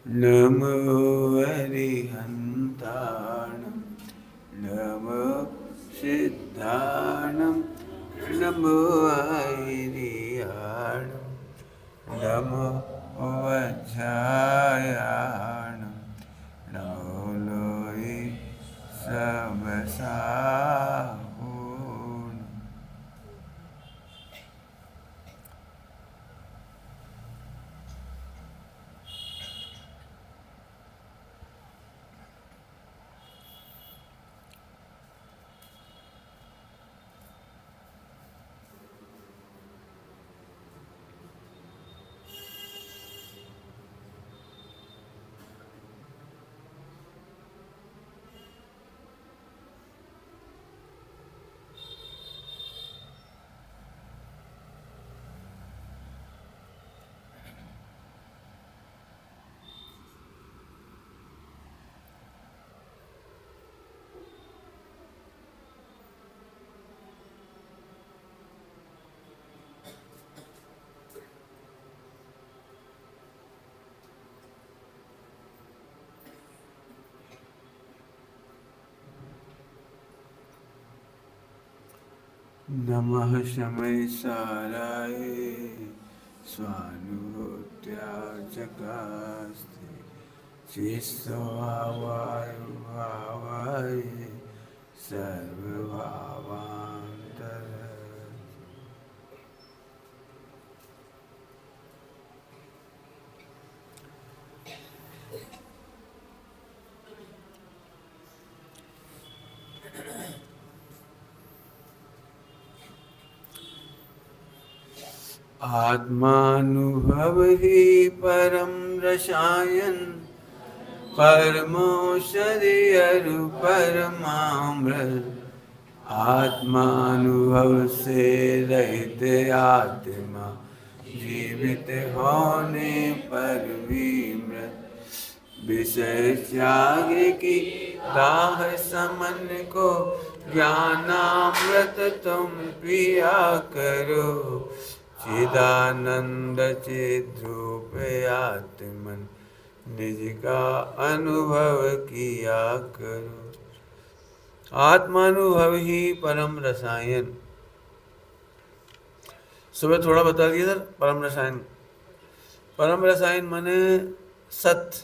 नमो अरिहन्ताणं नमो सिद्धाणं नमो ऐरियाणं नमो वज्रायाणं नमो लोये सबसाहूणं। नमः शमै साराय स्वानुभूत्याचकास्ते शिष्टभावाय भावाय सर्वभावान्तर। आत्मानुभव ही परम रसायन परमौषधि अरु परमामृत। आत्मानुभव से रहित आत्मा जीवित होने पर भी मृत। विषय त्याग की दाह समन को ज्ञानामृत तुम पिया करो। चिदानंद चिद्रूप आत्मन निज का अनुभव किया करो। आत्मानुभव ही परम रसायन। सुबह थोड़ा बता दिया सर। परम रसायन, परम रसायन माने सत्य।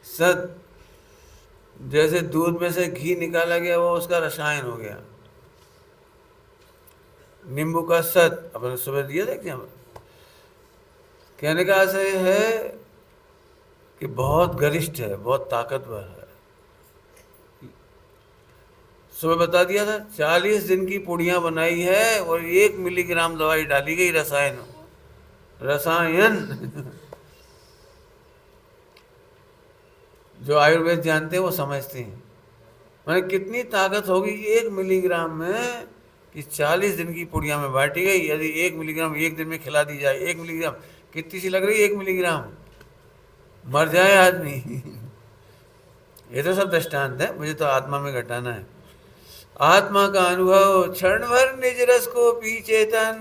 सत जैसे दूध में से घी निकाला गया वो उसका रसायन हो गया। नींबू का सत अपने सुबह दिया था एग्जाम्पल। कहने का आशय है कि बहुत गरिष्ठ है, बहुत ताकतवर है। सुबह बता दिया था 40 दिन की पुड़ियाँ बनाई है और 1 मिलीग्राम दवाई डाली गई रसायन। रसायन जो आयुर्वेद जानते हैं वो समझते हैं मैंने कितनी ताकत होगी 1 मिलीग्राम में कि 40 दिन की पुड़िया में बांटी गई। यदि 1 मिलीग्राम 1 दिन में खिला दी जाए, 1 मिलीग्राम कितनी सी लग रही है? 1 मिलीग्राम मर जाए आदमी। ये तो सब दृष्टांत है, मुझे तो आत्मा में घटाना है। आत्मा का अनुभव क्षण भर निज रस को पी चेतन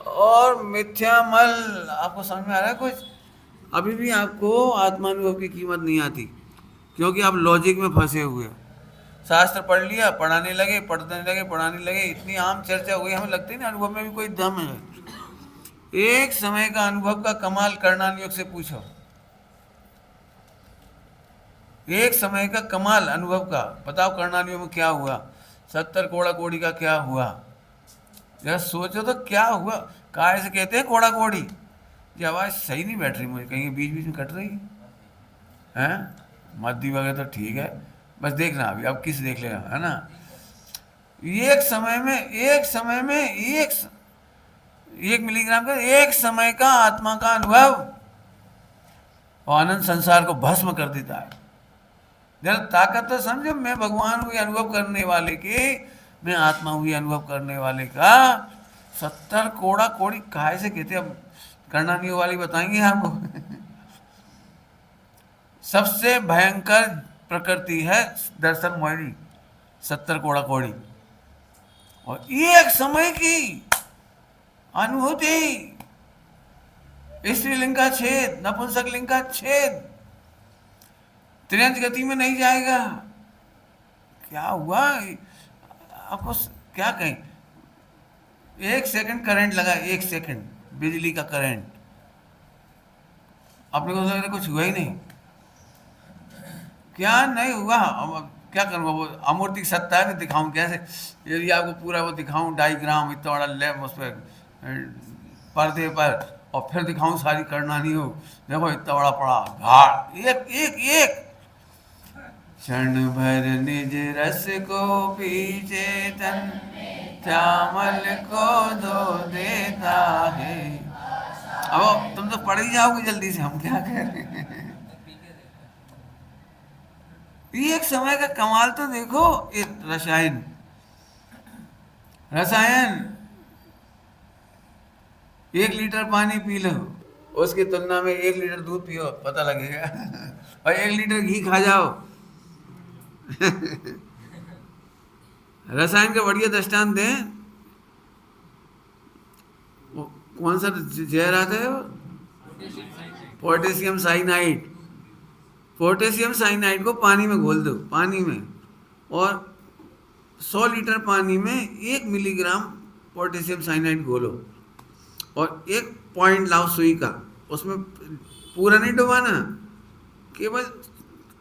और मिथ्या मल। आपको समझ में आ रहा है कुछ? अभी भी आपको आत्मानुभव की कीमत नहीं आती क्योंकि आप लॉजिक में फंसे हुए हो। शास्त्र पढ़ लिया, पढ़ाने लगे, पढ़ाने लगे, इतनी आम चर्चा हो गई, हमें लगता ही ना अनुभव में भी कोई दम है। एक समय का अनुभव का कमाल करणान योग से पूछो। एक समय का कमाल अनुभव का बताओ करणान योग में क्या हुआ? 70 कोड़ा कोड़ी का क्या हुआ? जरा सोचो तो क्या हुआ। काय से कहते हैं कोड़ा कोड़ी? ये आवाज़ सही नहीं बैठ रही मुझे, कहीं बीच बीच में कट रही है। मध्य वगैरह तो ठीक है, बस देखना अभी अब किस देख लेगा, है ना। एक समय में 1 मिलीग्राम का एक समय का आत्मा का अनुभव और अनंत संसार को भस्म कर देता है। जरा ताकत तो समझो, मैं भगवान हुई अनुभव करने वाले की, मैं आत्मा हुई अनुभव करने वाले का 70 कोड़ा कोड़ी काहे से कहते। अब कर्णानियों वाली बताएंगे आपको। सबसे भयंकर प्रकृति है दर्शन मोहिनी, 70 कोड़ा कोड़ी और एक समय की अनुभूति। स्त्रीलिंग का छेद, नपुंसक लिंग का छेद, त्रियंज गति में नहीं जाएगा। क्या हुआ आपको, क्या कहें, 1 सेकंड करंट लगा, 1 सेकंड बिजली का करंट, अपने को तो कुछ हुआ ही नहीं। क्या नहीं हुआ, अब क्या करूँगा, वो अमूर्तिक सत्ता है, मैं दिखाऊं कैसे? यदि आपको पूरा वो दिखाऊं डायग्राम इतना बड़ा लैब उस पर पर्दे पर, और फिर दिखाऊं सारी करनानी हो, देखो इतना बड़ा पड़ा घाट, एक एक एक क्षण भर निज रस को पीछे तन, चावल को धो देता है। अब तुम तो पढ़ ही जाओगे जल्दी से, हम क्या करें। एक समय का कमाल तो देखो, एक रसायन, रसायन 1 लीटर पानी पी लो, उसकी तुलना में 1 लीटर दूध पियो, पता लगेगा। और 1 लीटर घी खा जाओ। रसायन का बढ़िया दृष्टांत दें, कौन सा जहर आता है वो, पोटेशियम साइनाइड। पोटेशियम साइनाइड को पानी में घोल दो, पानी में, और 100 लीटर पानी में 1 मिलीग्राम पोटेशियम साइनाइड घोलो, और 1 पॉइंट लाओ सुई का, उसमें पूरा नहीं डुबाना, केवल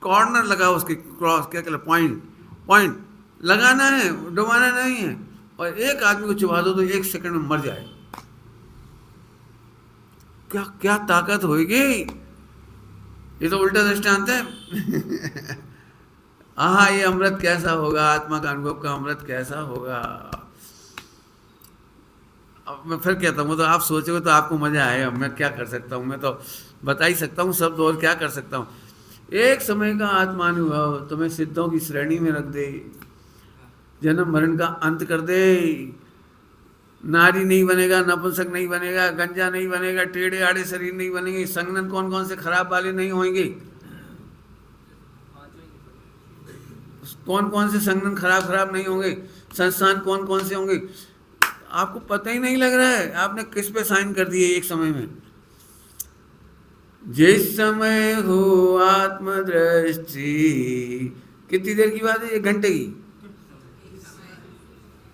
कॉर्नर लगाओ उसके, क्रॉस क्या कहते, पॉइंट, पॉइंट लगाना है, डुबाना नहीं है, और एक आदमी को चुबा दो तो 1 सेकंड में मर जाए। क्या क्या ताकत होगी, ये तो उल्टा दृष्टांत है। आहा, ये अमृत कैसा होगा, आत्मा का अनुभव का अमृत कैसा होगा। अब मैं फिर कहता हूँ, तो आप सोचोगे तो आपको मजा आएगा, मैं क्या कर सकता हूँ, मैं तो बता ही सकता हूँ शब्द, और क्या कर सकता हूँ। एक समय का आत्मानुभव तुम्हें सिद्धों की श्रेणी में रख दे, जन्म मरण का अंत कर दे, नारी नहीं बनेगा, नपुंसक नहीं बनेगा, गंजा नहीं बनेगा, टेढ़े आड़े शरीर नहीं बनेंगे, संगठन कौन कौन से खराब वाले नहीं होंगे, कौन कौन से संगठन खराब खराब नहीं होंगे, संस्थान कौन कौन से होंगे, आपको पता ही नहीं लग रहा है, आपने किस पे साइन कर दिए एक समय में। जिस समय हो आत्मदृष्टि, कितनी देर की बात है, 1 घंटे की,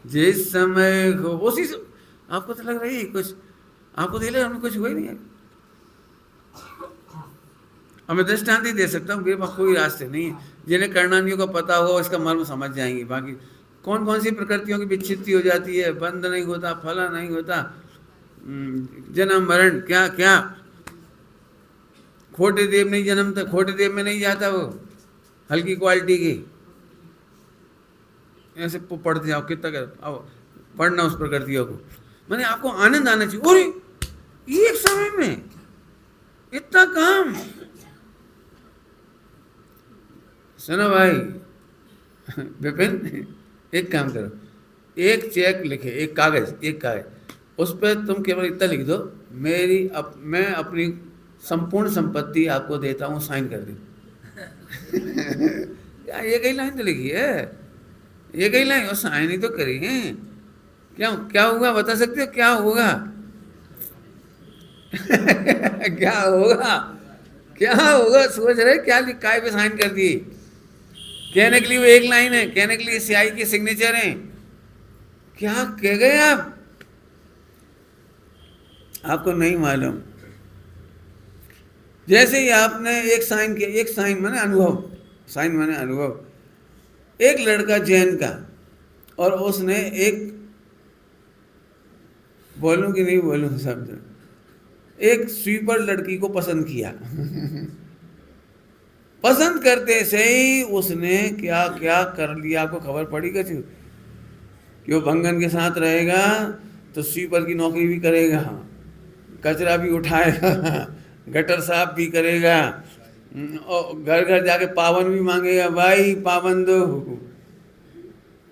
जिस समय हो, उसी से आपको तो लग रही है कुछ, आपको तो लग रहा है कुछ हुआ ही नहीं है। अब मैं दृष्टांत ही दे सकता हूँ, मेरे पास कोई रास्ते नहीं है, जिन्हें करणानियों को पता हो इसका मर्म समझ जाएंगे। बाकी कौन कौन सी प्रकृतियों की विच्छित्ति हो जाती है, बंध नहीं होता, फला नहीं होता, जन्म मरण, क्या क्या, खोटे देव नहीं जन्मता, खोटे देव में नहीं जाता वो, हल्की क्वालिटी की, ऐसे पढ़ते जाओ, कितना कर आओ पढ़ना उस प्रकृतियों को, मैंने आपको आनंद आना चाहिए। और एक समय में इतना काम, सुनो भाई विपिन, एक काम करो, एक चेक लिखे, एक कागज, उस पर तुम केवल इतना लिख दो, मैं अपनी संपूर्ण संपत्ति आपको देता हूँ, साइन कर दो। यार ये कई लाइन तो लिखी है, ये कई लाइन, और साइन ही तो करी है। क्या होगा बता सकते हो, क्या होगा? क्या होगा सोच रहे, क्या काय पे साइन कर दिए? कहने के लिए वो एक लाइन है, कहने के लिए स्याही की सिग्नेचर है, क्या कह गए आप? आपको नहीं मालूम। जैसे ही आपने एक साइन किया, एक साइन माने अनुभव, साइन माने अनुभव, एक लड़का जैन का, और उसने एक, बोलूं कि नहीं बोलूं शब्द, एक स्वीपर लड़की को पसंद किया। पसंद करते से ही उसने क्या क्या कर लिया, आपको खबर पड़ी कछु कि वो भंगन के साथ रहेगा तो स्वीपर की नौकरी भी करेगा, कचरा भी उठाएगा, गटर साफ भी करेगा, और घर घर जाके पावन भी मांगेगा, भाई पावन दो।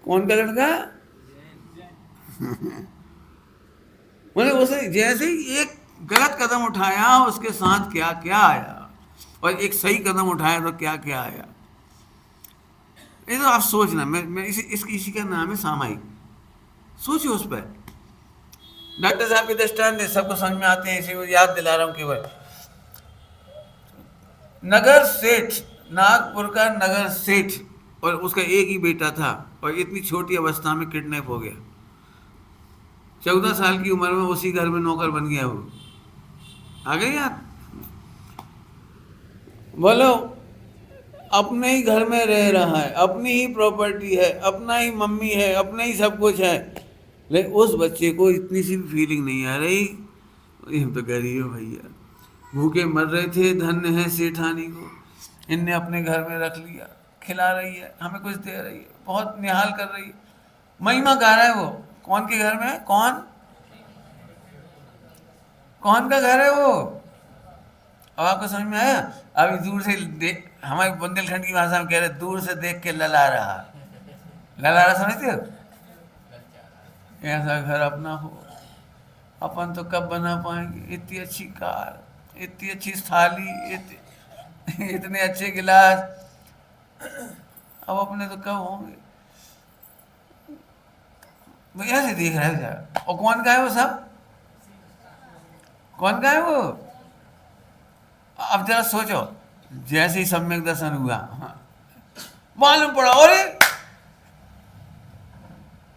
कौन का लड़का? मैंने उसे जैसे ही एक गलत कदम उठाया उसके साथ क्या क्या आया, और एक सही कदम उठाया तो क्या क्या आया। ये तो आप सोचना, मैं इसी का नाम है सामायिक, सोचिए उस पर। डॉक्टर साहब के दृष्टांत है, सबको समझ में आते हैं, इसी को याद दिला रहा हूँ केवल। नगर सेठ, नागपुर का नगर सेठ, और उसका एक ही बेटा था, और इतनी छोटी अवस्था में किडनैप हो गया। 14 साल की उम्र में उसी घर में नौकर बन गया वो। आ गई याद? बोलो, अपने ही घर में रह रहा है, अपनी ही प्रॉपर्टी है, अपना ही मम्मी है, अपना ही सब कुछ है, लेकिन उस बच्चे को इतनी सी भी फीलिंग नहीं आ रही, ये तो गरीब भैया भूखे मर रहे थे, धन्य है सेठानी को, इनने अपने घर में रख लिया, खिला रही है, हमें कुछ दे रही है, बहुत निहाल कर रही है, महिमा गा रहा है वो। कौन के घर में है? कौन का घर है वो? अब आपको समझ में आया? अभी दूर से देख, हमारे बुंदेलखंड की भाषा में कह रहे, दूर से देख के लला रहा। लला रहा समझते हो? ऐसा घर अपना हो, अपन तो कब बना पाएंगे? इतनी अच्छी कार, इतनी अच्छी थाली, इतने अच्छे गिलास, अब अपने तो कब होंगे? भैया से देख रहे हो। और कौन का है वो सब? कौन का है वो? अब जरा सोचो, जैसे ही सम्यक दर्शन हुआ, मालूम पड़ा, अरे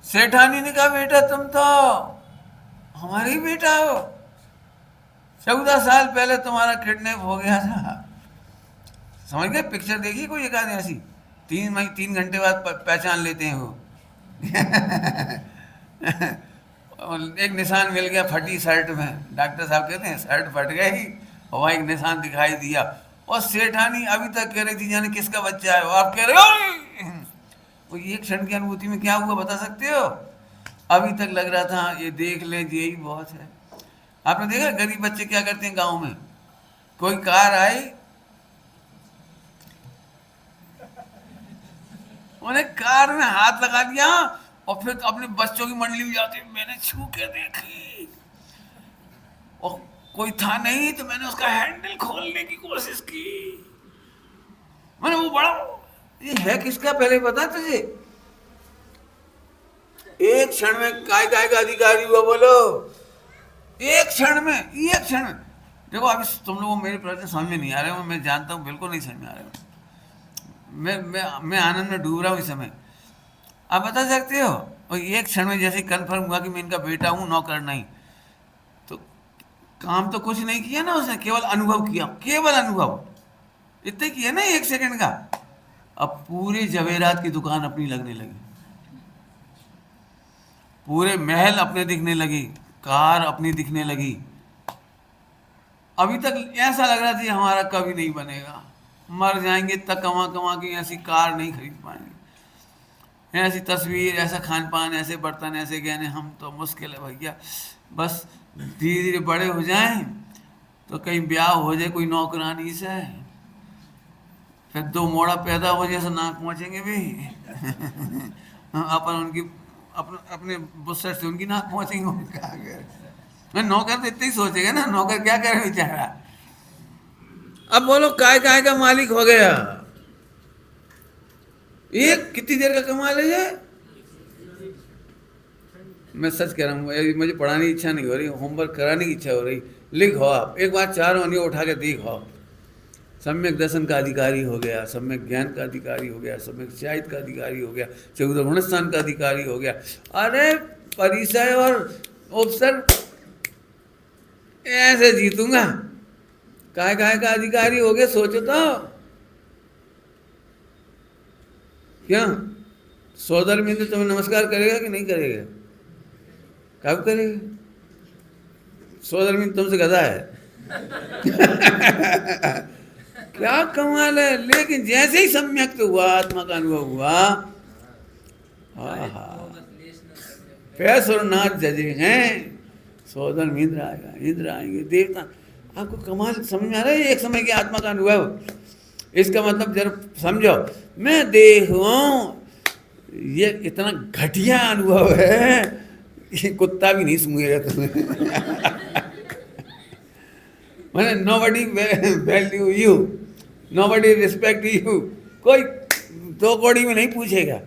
सेठानी ने कहा, बेटा तुम तो हमारे ही बेटा हो, 14 साल पहले तुम्हारा किडनैप हो गया था। समझ गए? पिक्चर देखी कोई एक आध ऐसी, 3 घंटे बाद पहचान लेते हैं वो। एक निशान मिल गया फटी शर्ट में, डॉक्टर साहब कहते हैं शर्ट फट गई और वहाँ एक निशान दिखाई दिया, और सेठानी अभी तक कह रही थी जाने किसका बच्चा है, आप कह रहे हो। वो एक क्षण की अनुभूति में क्या हुआ बता सकते हो? अभी तक लग रहा था ये देख ले यही बहुत है। आपने देखा गरीब बच्चे क्या करते हैं गांव में? कोई कार आई, उन्हें कार में हाथ लगा दिया और फिर अपने बच्चों की मंडली में जाते, मैंने छू के देखी और कोई था नहीं तो मैंने उसका हैंडल खोलने की कोशिश की, मैंने वो बड़ा, ये है किसका पहले पता तुझे? एक क्षण में काय का अधिकारी हुआ, बोलो, एक क्षण में। देखो अभी तुम लोगों मेरे प्रश्न समझ में नहीं आ रहे हो, मैं जानता हूँ बिल्कुल नहीं समझ में आ रहे हो, मैं आनंद में डूब रहा हूँ इस समय। आप बता सकते हो? और एक क्षण में जैसे कन्फर्म हुआ कि मैं इनका बेटा हूँ, नौकर नहीं, तो काम तो कुछ नहीं किया ना उसने, केवल अनुभव किया, केवल अनुभव इतने किया ना, 1 सेकंड का। अब पूरे जवेरात की दुकान अपनी लगने लगी, पूरे महल अपने दिखने लगी, कार अपनी दिखने लगी। अभी तक ऐसा लग रहा था हमारा कभी नहीं बनेगा, मर जाएंगे तक कमा कमा के ऐसी कार नहीं खरीद पाएंगे, ऐसी तस्वीर, ऐसा खान पान, ऐसे बर्तन, ऐसे गहने, हम तो मुश्किल है भैया। बस धीरे धीरे बड़े हो जाएं तो कहीं ब्याह हो जाए कोई नौकरानी से, फिर 2 मोड़ा पैदा हो जाए, नाक पहुँचेंगे भी। अपन उनकी अपने बुस्सट से उनकी नाक पहुँचेंगे। नौकर तो इतना ही सोचेगा ना, नौकर क्या करे बेचारा। अब बोलो काय का मालिक हो गया, एक कितनी देर का कमाल है ये? मैं सच कह रहा हूँ, मुझे पढ़ाने की इच्छा नहीं हो रही, होमवर्क कराने की इच्छा हो रही। लिखो आप, एक बार 4 उंगलियां उठा के देखो। सम्यक दर्शन का अधिकारी हो गया, सम्यक ज्ञान का अधिकारी हो गया, सम्यक चारित का अधिकारी हो गया, 14 गुणस्थान का अधिकारी हो गया। अरे परिचय और उपसर ऐसे जीतूंगा, काय का अधिकारी हो गया, सोचो तो क्या सौदर में तुम्हें नमस्कार करेगा कि नहीं करेगा? कब करेगा? सौदर में तुमसे गधा है। क्या कमाल है। लेकिन जैसे ही सम्यक तो हुआ, आत्मा का अनुभव हुआ, पैस और नाच जजे हैं, सौदर में इंद्र आएगा, इंद्र आएंगे, देवता। आपको कमाल समझ में आ रहा है? एक समय की आत्मा का अनुभव, इसका मतलब जरा समझो। मैं देख हूँ, ये इतना घटिया अनुभव है, ये कुत्ता भी नहीं सूंघेगा तुम्हें। मैंने nobody value you, nobody respect you, कोई 2 कौड़ी में नहीं पूछेगा।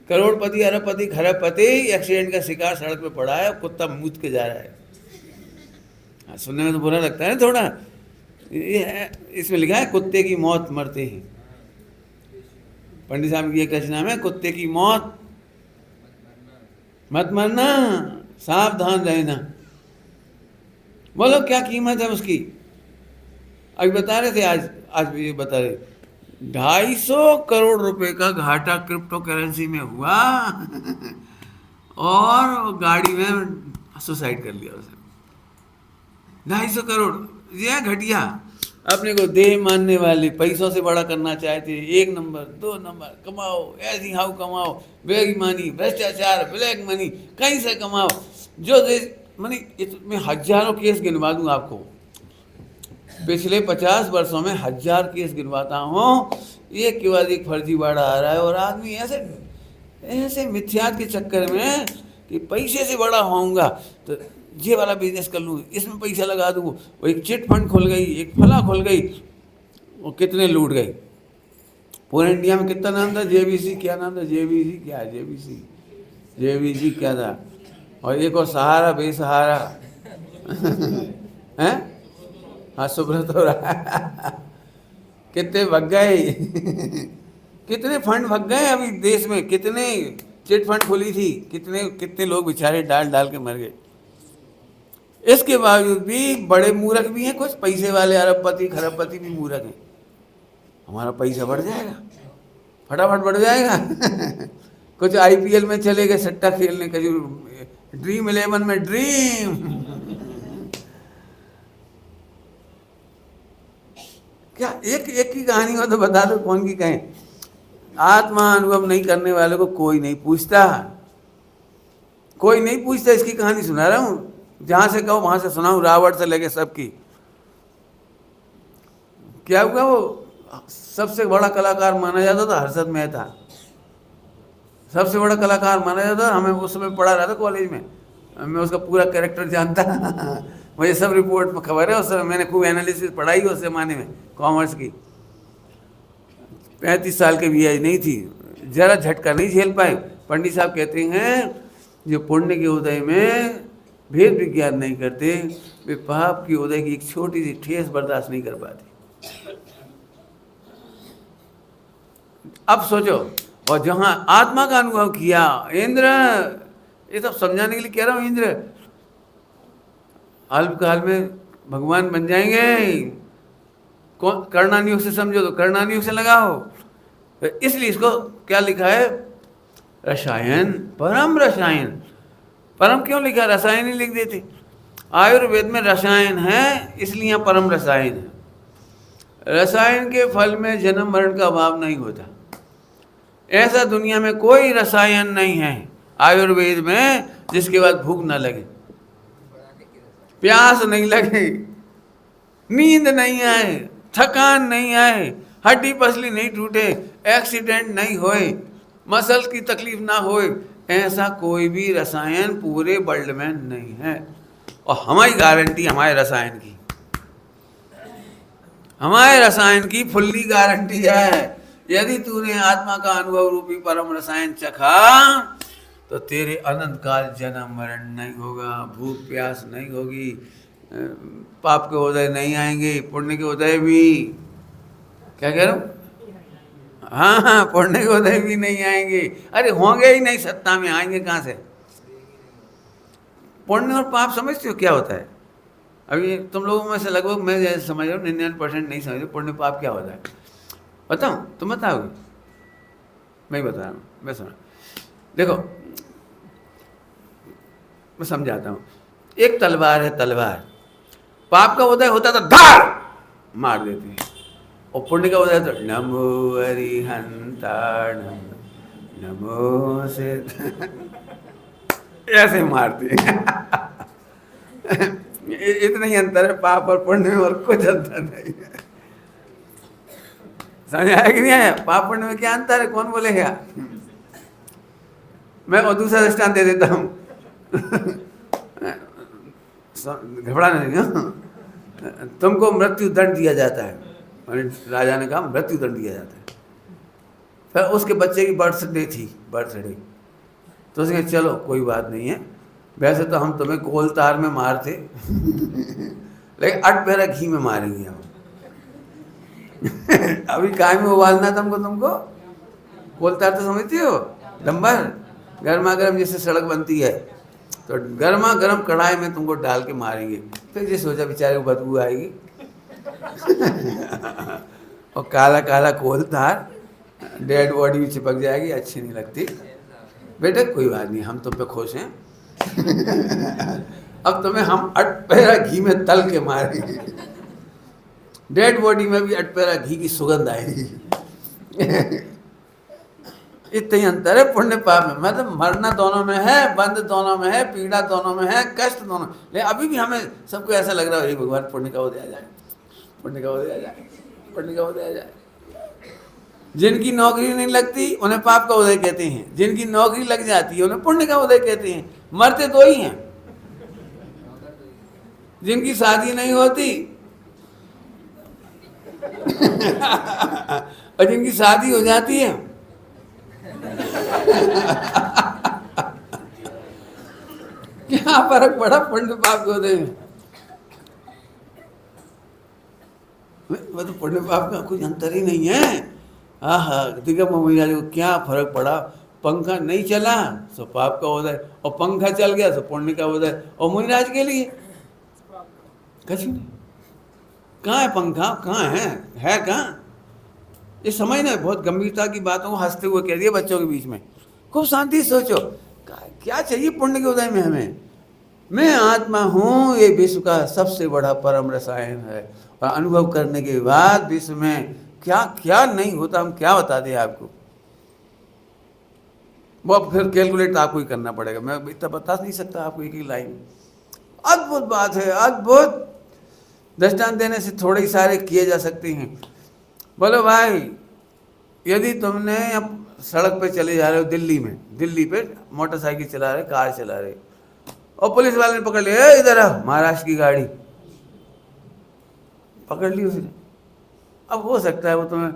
करोड़पति, अरबपति, खरबपति एक्सीडेंट का शिकार सड़क पे पड़ा है, कुत्ता मूत के जा रहा है। सुनने में तो बुरा लगता है थोड़ा। ये है, इसमें लिखा है कुत्ते की मौत मरते ही। पंडित साहब की एक रचना में कुत्ते की मौत मत मरना, सावधान रहना। बोलो क्या कीमत है उसकी। अभी बता रहे थे, आज ये बता रहे 250 करोड़ रुपए का घाटा क्रिप्टो करेंसी में हुआ और गाड़ी में सुसाइड कर लिया उसने। 250 करोड़, ये घटिया। अपने को देह मानने वाले पैसों से बड़ा करना चाहते, 1 नंबर 2 नंबर कमाओ, ऐसी हाउ कमाओ, बेईमानी, भ्रष्टाचार, ब्लैक मनी, कहीं से कमाओ। जो देश मनी, मैं हजारों केस गिनवा दूँ आपको। पिछले 50 वर्षों में 1000 केस गिनवाता हूँ। एक के बाद एक फर्जीवाड़ा आ रहा है और आदमी ऐसे ऐसे मिथ्यात के चक्कर में कि पैसे से बड़ा होऊंगा तो ये वाला बिजनेस कर लूँ, इसमें पैसा लगा दूँ। वो एक चिट फंड खुल गई, एक फला खुल गई, वो कितने लूट गई। पूरे इंडिया में कितना नाम था, जेबीसी, क्या नाम था, जेबीसी क्या, जेबीसी क्या था, और एक और सहारा बेसहारा हैं, हाँ सुब्रत हो रहा कितने भग गए कितने फंड भग गए अभी देश में, कितने चिट फंड खुली थी, कितने लोग बेचारे डाल डाल के मर गए। इसके बावजूद भी बड़े मूर्ख भी हैं, कुछ पैसे वाले अरबपति खरबपति भी मूर्ख हैं। हमारा पैसा बढ़ जाएगा, फटाफट बढ़ जाएगा कुछ आईपीएल में चले गए सट्टा खेलने का, जो ड्रीम 11 में ड्रीम क्या एक की कहानी हो तो बता दो, कौन की कहें। आत्मा अनुभव नहीं करने वाले को कोई नहीं पूछता, कोई नहीं पूछता। इसकी कहानी सुना रहा हूँ, जहां से कहो वहां से सुनाऊं, रावण से लेके सबकी। क्या हुआ, वो सबसे बड़ा कलाकार माना जाता था हर्षद मेहता, सबसे बड़ा कलाकार माना जाता था। हमें उस समय पढ़ा रहा था कॉलेज में, मैं उसका पूरा कैरेक्टर जानता मुझे सब रिपोर्ट में खबर है। उस समय मैंने खूब एनालिसिस पढ़ाई उस जमाने में, कॉमर्स की। 35 साल की भी एज नहीं थी, जरा झटका नहीं झेल पाए। पंडित साहब कहते हैं जो पुण्य के उदय में भेद विज्ञान नहीं करते, वे पाप की उदय की एक छोटी सी ठेस बर्दाश्त नहीं कर पाते। अब सोचो, और जहां आत्मा का अनुभव किया, इंद्र, ये सब समझाने के लिए कह रहा हूं, इंद्र अल्पकाल में भगवान बन जाएंगे। कौन, कर्णानियोग से समझो तो कर्णानियोग से लगाओ। तो इसलिए इसको क्या लिखा है, रसायन, परम रसायन। परम क्यों लिखा, रसायन ही लिख देते। आयुर्वेद में रसायन है, इसलिए यहाँ परम रसायन है। रसायन के फल में जन्म मरण का अभाव नहीं होता। ऐसा दुनिया में कोई रसायन नहीं है आयुर्वेद में जिसके बाद भूख ना लगे, प्यास नहीं लगे, नींद नहीं आए, थकान नहीं आए, हड्डी पसली नहीं टूटे, एक्सीडेंट नहीं होए, मसल की तकलीफ ना होए। ऐसा कोई भी रसायन पूरे वर्ल्ड में नहीं है। और हमारी गारंटी, हमारे रसायन की फुल्ली गारंटी है। यदि तूने आत्मा का अनुभव रूपी परम रसायन चखा तो तेरे अनंत काल जन्म मरण नहीं होगा, भूख प्यास नहीं होगी, पाप के उदय नहीं आएंगे, पुण्य के उदय भी, क्या कह रहा हूँ, हाँ पुण्य के उदय भी नहीं आएंगे। अरे होंगे ही नहीं, सत्ता में आएंगे कहाँ से। पुण्य और पाप समझते हो क्या होता है? अभी तुम लोगों में से लगभग, मैं जैसे समझ रहा हूँ 99% नहीं समझ रहे पुण्य पाप क्या होता है। बताऊँ, तुम बताओगे? मैं बता रहा हूँ, मैं सुना। देखो मैं समझाता हूँ। एक तलवार है, तलवार, पाप का उदय होता तो धार मार देती है, और पुण्य का उदय तो नमो अरिहंताण नमो से ऐसे मारती है इतना ही अंतर है पाप और पुण्य में, और कुछ अंतर नहीं है। समझ आया कि नहीं आया? पाप पुण्य में क्या अंतर है, कौन बोलेगा? मैं और दूसरा दृष्टांत दे देता हूँ घबराना नहीं। तुमको मृत्यु दंड दिया जाता है, राजा ने कहा मृत्यु दंड दिया जाता है, फिर उसके बच्चे की बर्थडे थी, बर्थडे, तो उसने कहा चलो कोई बात नहीं है, वैसे तो हम तुम्हें कोल तार में मारते लेकिन 8 पैरा घी में मारेंगे हम अभी काय में उबालना था तुमको कोल तार तो समझती हो, डंबर गर्मा गर्म जैसे सड़क बनती है, तो गर्मा गर्म कढ़ाई में तुमको डाल के मारेंगे। फिर ये सोचा बेचारे को बदबू आएगी और काला काला कोल तार, डेड बॉडी भी चिपक जाएगी, अच्छी नहीं लगती। बेटे कोई बात नहीं, हम तुम पे खुश हैं अब तुम्हें हम 8 पैरा घी में तल के मारेंगे, डेड बॉडी में भी 8 पैरा घी की सुगंध आएगी इतना ही अंतर है पुण्य पाप में। मतलब मरना दोनों में है, बंद दोनों में है, पीड़ा दोनों में है, कष्ट दोनों, लेकिन अभी भी हमें सबको ऐसा लग रहा है हे भगवान पुण्य का उदय आ जाए, पुण्य का उदय आ जाए, पुण्य का उदय आ जाए। जिनकी नौकरी नहीं लगती उन्हें पाप का उदय कहते हैं, जिनकी नौकरी लग जाती है उन्हें पुण्य का उदय कहते हैं। मरते दो ही हैं, जिनकी शादी नहीं होती और जिनकी शादी हो जाती है क्या फर्क पड़ा पुण्य पाप के उदय में? वो तो पुण्य पाप का कुछ अंतर ही नहीं है। हाँ देखा मम्मी को क्या फर्क पड़ा, पंखा नहीं चला तो पाप का उदय, और पंखा चल गया तो पुण्य का उदय। और मुनिराज के लिए कुछ नहीं, कहाँ है पंखा, कहाँ है कहाँ? ये समझना, बहुत गंभीरता की बातों को हंसते हुए कह दिया बच्चों के बीच में। खूब शांति से सोचो क्या चाहिए पुण्य के उदय में हमें। मैं आत्मा हूँ, ये विश्व का सबसे बड़ा परम रसायन है, और अनुभव करने के बाद विश्व में क्या क्या नहीं होता हम क्या बता दें आपको। वो फिर कैलकुलेट आपको ही करना पड़ेगा, मैं इतना बता नहीं सकता आपको एक ही लाइन। अद्भुत बात है, अद्भुत। दृष्टांत देने से थोड़े ही सारे किए जा सकते हैं। बोलो भाई, यदि तुमने अब सड़क पे चले जा रहे हो दिल्ली पे मोटरसाइकिल चला रहे, कार चला रहे, और पुलिस वाले ने पकड़ लिया, इधर आ, महाराष्ट्र की गाड़ी पकड़ ली उसने। अब हो सकता है वो तुम्हें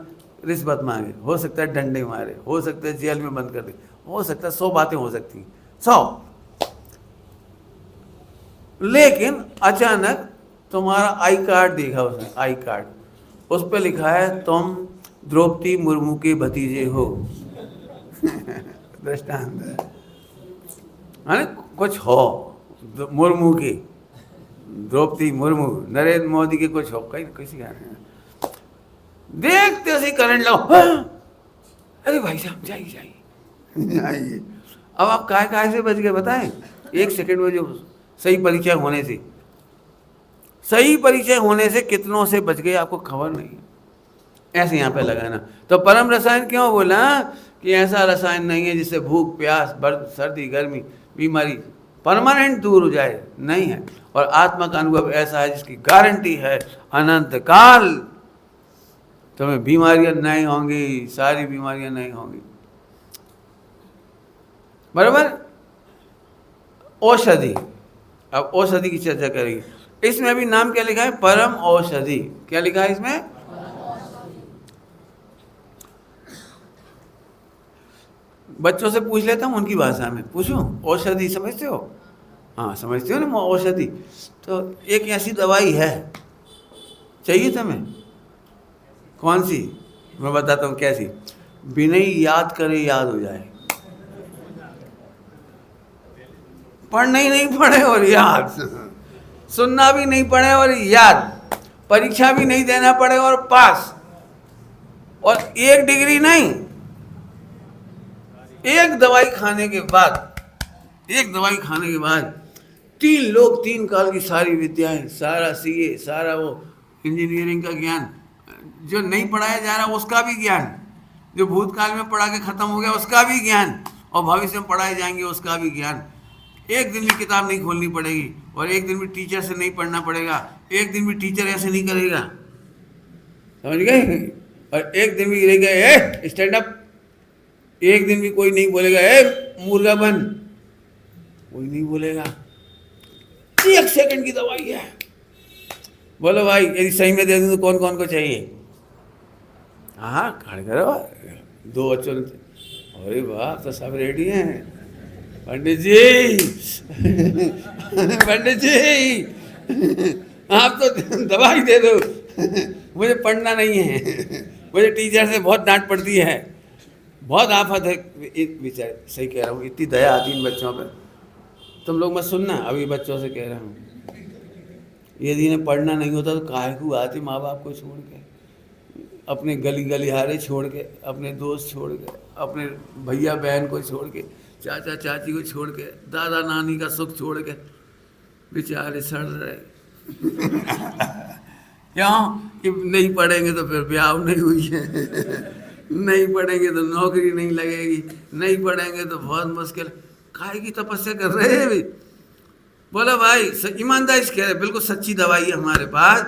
रिश्वत मांगे, हो सकता है डंडे मारे, हो सकता है जेल में बंद कर दे, हो सकता है 100 बातें हो सकती हैं, 100। लेकिन अचानक तुम्हारा आई कार्ड देखा उसने, आई कार्ड, उस पर लिखा है तुम द्रौपदी मुर्मू के भतीजे हो दृष्टांत है, कुछ हो मुर्मू के, द्रौपदी मुर्मू, नरेंद्र मोदी के कुछ हो, कहीं किसी का नहीं। देखते उसे करंट लो, अरे भाई साहब जाइए। अब आप काय से बच गए बताएं? 1 सेकंड में जो सही परिचय होने से कितनों से बच गए आपको खबर नहीं है। ऐसे यहाँ पे लगाना। तो परम रसायन क्यों बोला कि ऐसा रसायन नहीं है जिससे भूख प्यास बर्द सर्दी गर्मी बीमारी परमानेंट दूर हो जाए, नहीं है। और आत्मा का अनुभव ऐसा है जिसकी गारंटी है अनंत काल तुम्हें बीमारियां नहीं होंगी, सारी बीमारियां नहीं होंगी। बराबर। औषधि, अब औषधि की चर्चा करेंगे। इसमें अभी नाम क्या लिखा है? परम औषधि। क्या लिखा है इसमें? बच्चों से पूछ लेता हूँ उनकी भाषा में, पूछूं? औषधि समझते हो? हाँ समझते हो ना औषधि? तो एक ऐसी दवाई है, चाहिए तुम्हें? कौन सी? मैं बताता हूँ कैसी। बिना ही याद करे याद हो जाए, पढ़ना ही नहीं पड़े और याद, सुनना भी नहीं पड़े और याद, परीक्षा भी नहीं देना पड़े और पास। और 1 डिग्री नहीं, एक दवाई खाने के बाद 3 लोग 3 काल की सारी विद्याएं, सारा सीए, सारा वो इंजीनियरिंग का ज्ञान जो नहीं पढ़ाया जा रहा उसका भी ज्ञान, जो भूतकाल में पढ़ा के खत्म हो गया उसका भी ज्ञान, और भविष्य में पढ़ाए जाएंगे उसका भी ज्ञान। एक दिन भी किताब नहीं खोलनी पड़ेगी, और एक दिन भी टीचर से नहीं पढ़ना पड़ेगा, एक दिन भी टीचर ऐसे नहीं करेगा, समझ गए? और एक दिन भी रहेगा स्टैंड अप, एक दिन भी कोई नहीं बोलेगा मुर्गा बन, कोई नहीं बोलेगा। 1 सेकंड की दवाई है। बोलो भाई, यदि सही में दे दूं तो कौन कौन को चाहिए? हाँ खड़े करो, दो बच्चों ने, अरे वाह तो सब रेडी हैं पंडित जी। पंडित जी आप तो दवाई दे दो, मुझे पढ़ना नहीं है, मुझे टीचर से बहुत डांट पड़ती है, बहुत आफत है। बेचारे सही कह रहा हूँ, इतनी दया आती इन बच्चों पे। तुम लोग मत सुनना, अभी बच्चों से कह रहा हूँ, यदि इन्हें पढ़ना नहीं होता तो काहे को आते माँ बाप को छोड़ के, अपने गली गलिहारे छोड़ के, अपने दोस्त छोड़ के, अपने भैया बहन को छोड़ के, चाचा चाची को छोड़ के, दादा नानी का सुख छोड़ के, बेचारे सड़ रहे। क्यों कि नहीं पढ़ेंगे तो फिर ब्याह नहीं हुई है, नहीं पढ़ेंगे तो नौकरी नहीं लगेगी, नहीं पढ़ेंगे तो बहुत मुश्किल। काहे की तपस्या कर रहे हैं भी? बोला भाई ईमानदारी से कह रहे, बिल्कुल सच्ची दवाई है हमारे पास।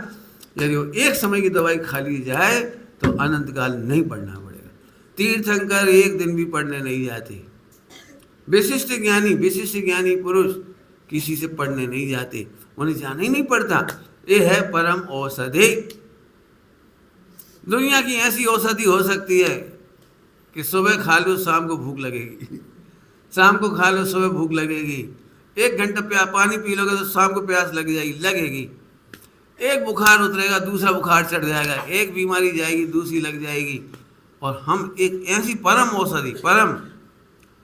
यदि वो एक समय की दवाई खा ली जाए तो अनंत काल नहीं पढ़ना पड़ेगा। तीर्थंकर एक दिन भी पढ़ने नहीं जाते। विशिष्ट ज्ञानी पुरुष किसी से पढ़ने नहीं जाते, उन्हें जाना ही नहीं पड़ता। ये है परम औषधि। दुनिया की ऐसी औषधि हो सकती है कि सुबह खा लो शाम को भूख लगेगी, शाम को खा लो सुबह भूख लगेगी, 1 घंटा पानी पी लोगे तो शाम को प्यास लगेगी। एक बुखार उतरेगा दूसरा बुखार चढ़ जाएगा, एक बीमारी जाएगी दूसरी लग जाएगी। और हम एक ऐसी परम औषधि, परम,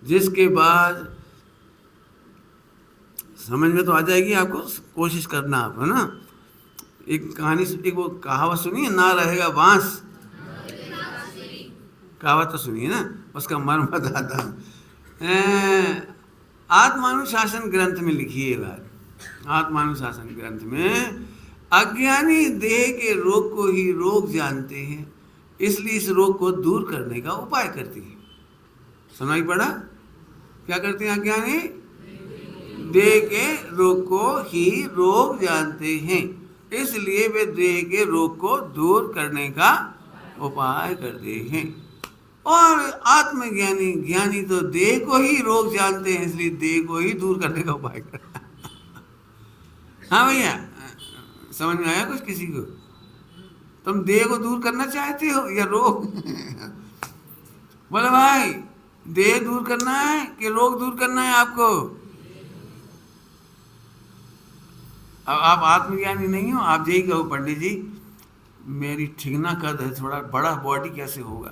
जिसके बाद समझ में तो आ जाएगी आपको, कोशिश करना आप, है ना। एक कहानी, एक वो कहावत सुनिए, ना रहेगा बांस, कहावत तो सुनिए ना, उसका मर्म बताता हूँ। आत्मानुशासन ग्रंथ में लिखी है बात। आत्मानुशासन ग्रंथ में अज्ञानी देह के रोग को ही रोग जानते हैं, इसलिए इस रोग को दूर करने का उपाय करती है। सुनाई पड़ा? क्या करते हैं अज्ञानी? देह के रोग को ही रोग जानते हैं, इसलिए वे देह के रोग को दूर करने का उपाय करते हैं। और आत्मज्ञानी ज्ञानी तो देह को ही रोग जानते हैं, इसलिए देह को ही दूर करने का उपाय करते हैं। हाँ भैया, समझ में आया कुछ किसी को? तुम देह को दूर करना चाहते हो या रोग? बोले भाई देह दूर करना है कि रोग दूर करना है आपको? अब आप आत्मज्ञानी नहीं हो, आप यही कहो पंडित जी मेरी ठिकना कद है, थोड़ा बड़ा बॉडी कैसे होगा?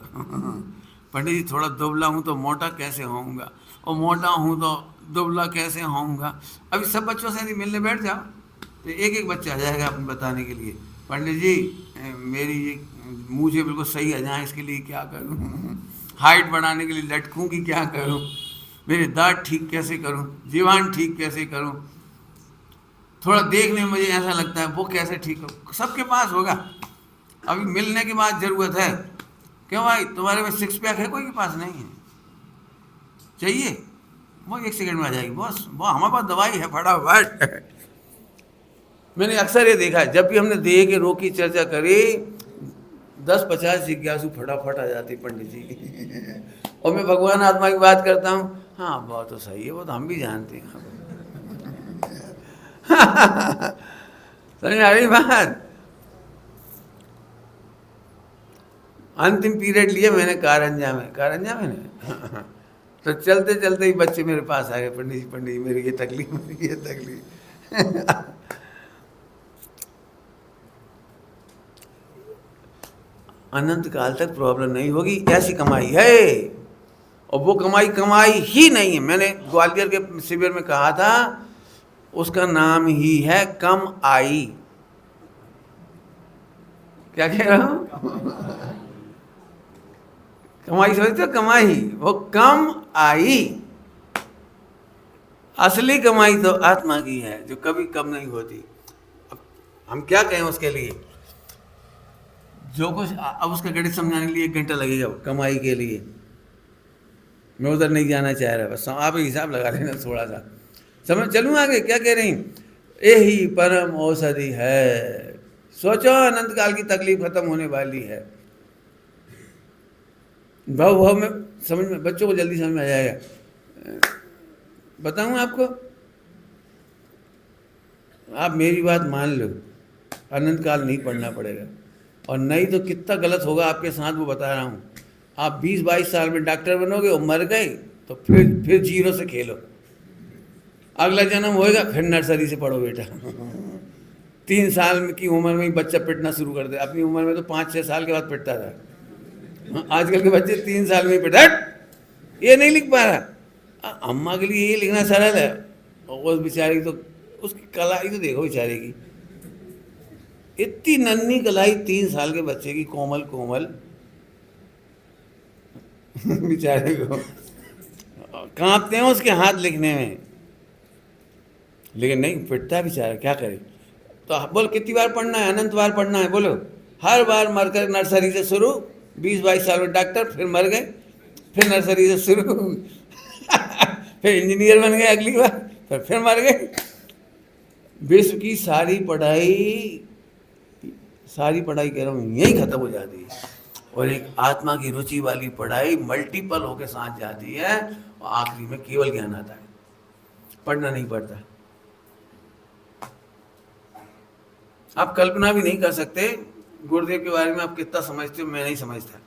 पंडित जी थोड़ा दुबला हूँ तो मोटा कैसे होऊंगा, और मोटा हूँ तो दुबला कैसे होऊंगा? अभी सब बच्चों से यदि मिलने बैठ जाओ तो एक एक बच्चा आ जाएगा अपने बताने के लिए, पंडित जी मेरी ये मुझे बिल्कुल सही आ जाए, इसके लिए क्या करूँ? हाइट बढ़ाने के लिए लटकूँ कि क्या करूँ? मेरे दांत ठीक कैसे करूँ? जीवान ठीक कैसे करूँ? थोड़ा देखने में मुझे ऐसा लगता है वो कैसे ठीक हो? सबके पास होगा, अभी मिलने के बाद ज़रूरत है। क्यों भाई तुम्हारे में 6 पैक है? कोई के पास नहीं है, चाहिए? वो 1 सेकंड में आ जाएगी बॉस, वो हमारे पास दवाई है फटाफट। मैंने अक्सर ये देखा है, जब भी हमने देह के रोग की चर्चा करी 10-50 जिज्ञासु फटाफट आ जाती पंडित जी। और मैं भगवान आत्मा की बात करता हूँ, हाँ बहुत तो सही है, वो तो हम भी जानते हैं। समझ आ रही बात? अंतिम पीरियड लिए मैंने कारंजा में तो चलते चलते ही बच्चे मेरे पास आ गए, पंडित जी मेरी ये तकलीफ। अनंत काल तक प्रॉब्लम नहीं होगी, ऐसी कमाई है। और वो कमाई ही नहीं है। मैंने ग्वालियर के शिविर में कहा था, उसका नाम ही है कम आई। क्या कह रहा हूं? कमाई समझते हो? कमाई वो कम आई। असली कमाई तो आत्मा की है जो कभी कम नहीं होती। अब हम क्या कहें उसके लिए? जो कुछ अब उसका गणित समझाने के लिए 1 घंटा लगेगा कमाई के लिए। मैं उधर नहीं जाना चाह रहा, बस आप हिसाब लगा लेना थोड़ा सा। समझ चलूँ आगे क्या कह रही? यही परम औषधि है। सोचो अनंत काल की तकलीफ खत्म होने वाली है। भाव में समझ में, बच्चों को जल्दी समझ में आ जाएगा। बताऊँ आपको, आप मेरी बात मान लो, अनंत काल नहीं पढ़ना पड़ेगा। और नहीं तो कितना गलत होगा आपके साथ वो बता रहा हूँ। आप 20-22 साल में डॉक्टर बनोगे और मर गए तो फिर जीरो से खेलो, अगला जन्म होएगा फिर नर्सरी से पढ़ो बेटा। 3 साल की उम्र में ही बच्चा पिटना शुरू कर दे। अपनी उम्र में तो 5-6 साल के बाद पिटता था, आजकल के बच्चे 3 साल में ही पिटा, ये नहीं लिख पा रहा, अम्मा के लिए ये लिखना सरल है, और उस बेचारी तो उसकी कलाई तो देखो बेचारे की, इतनी नन्ही कलाई 3 साल के बच्चे की, कोमल कोमल बेचारे को कांपते हैं उसके हाथ लिखने में, लेकिन नहीं पिटता बेचारा, क्या करे। तो बोल कितनी बार पढ़ना है? अनंत बार पढ़ना है, बोलो। हर बार मरकर नर्सरी से शुरू, 20-22 साल में डॉक्टर, फिर मर गए, फिर नर्सरी से शुरू फिर इंजीनियर बन गए अगली बार, फिर मर गए। विश्व की सारी पढ़ाई कह रहा हूँ यही खत्म हो जाती है, और एक आत्मा की रुचि वाली पढ़ाई मल्टीपल होके साथ जाती है, और आखिरी में केवल ज्ञान आता है, पढ़ना नहीं पड़ता। आप कल्पना भी नहीं कर सकते गुरुदेव के बारे में आप कितना समझते हो, मैं नहीं समझता।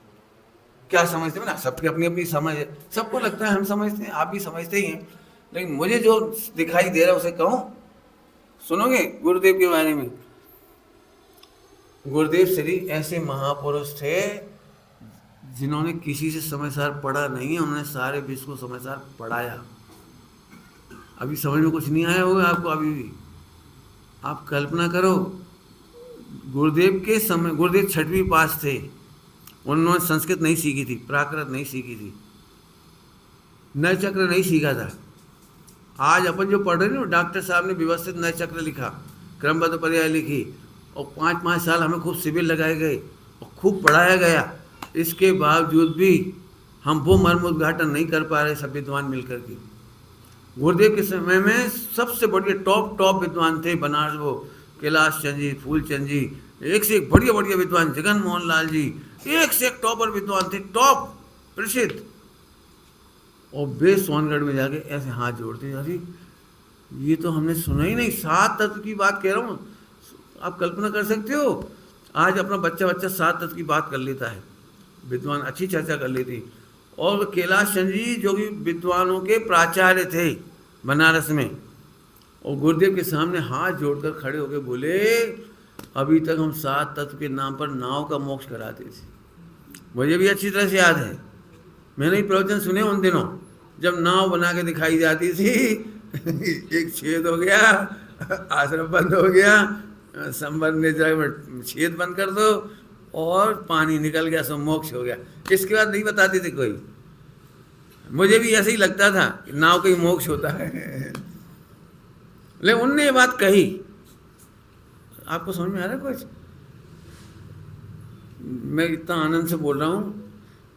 क्या समझते हो ना, सबकी अपनी अपनी समझ है, सबको लगता है हम समझते हैं, आप भी समझते ही हैं, लेकिन मुझे जो दिखाई दे रहा है उसे कहूँ, सुनोगे गुरुदेव के बारे में? गुरुदेव श्री ऐसे महापुरुष थे जिन्होंने किसी से समझदार पढ़ा नहीं है, उन्होंने सारे विश्व को समझदार पढ़ाया। अभी समझ में कुछ नहीं आया होगा आपको अभी भी। आप कल्पना करो, गुरुदेव के समय, गुरुदेव 6वीं पास थे, उन्होंने संस्कृत नहीं सीखी थी, प्राकृत नहीं सीखी थी, नय चक्र नहीं सीखा था। आज अपन जो पढ़ रहे हैं ना, डॉक्टर साहब ने व्यवस्थित नय चक्र लिखा, क्रमबद्ध पर्याय लिखी, और 5-5 साल हमें खूब शिविर लगाए गए और खूब पढ़ाया गया। इसके बावजूद भी हम वो मर्म उद्घाटन नहीं कर पा रहे सब विद्वान मिलकर के। गुरुदेव के समय में सबसे बढ़िया टॉप विद्वान थे बनारस, वो कैलाश चंद जी, फूलचंद जी, एक से एक बढ़िया बढ़िया विद्वान, जगन मोहन लाल जी, एक से एक टॉपर विद्वान थे, टॉप प्रसिद्ध। और वे सोनगढ़ में जाके ऐसे हाथ जोड़ते, अरे ये तो हमने सुना ही नहीं, 7 तत्व की बात कह रहा हूँ। आप कल्पना कर सकते हो, आज अपना बच्चा 7 तत्व की बात कर लेता है, विद्वान अच्छी चर्चा कर लेती। और कैलाश चंद जी जो कि विद्वानों के प्राचार्य थे बनारस में, और गुरुदेव के सामने हाथ जोड़कर खड़े होकर बोले, अभी तक हम 7 तत्व के नाम पर नाव का मोक्ष कराते थे। मुझे भी अच्छी तरह से याद है, मैंने ही प्रवचन सुने उन दिनों जब नाव बना के दिखाई जाती थी एक छेद हो गया, आश्रम बंद हो गया, संबर ने छेद बंद कर दो और पानी निकल गया, सब मोक्ष हो गया। इसके बाद नहीं बताते थे कोई, मुझे भी ऐसे ही लगता था कि नाव का ही मोक्ष होता है लेकिन उनने ये बात कही। आपको समझ में आ रहा है कुछ? मैं इतना आनंद से बोल रहा हूँ,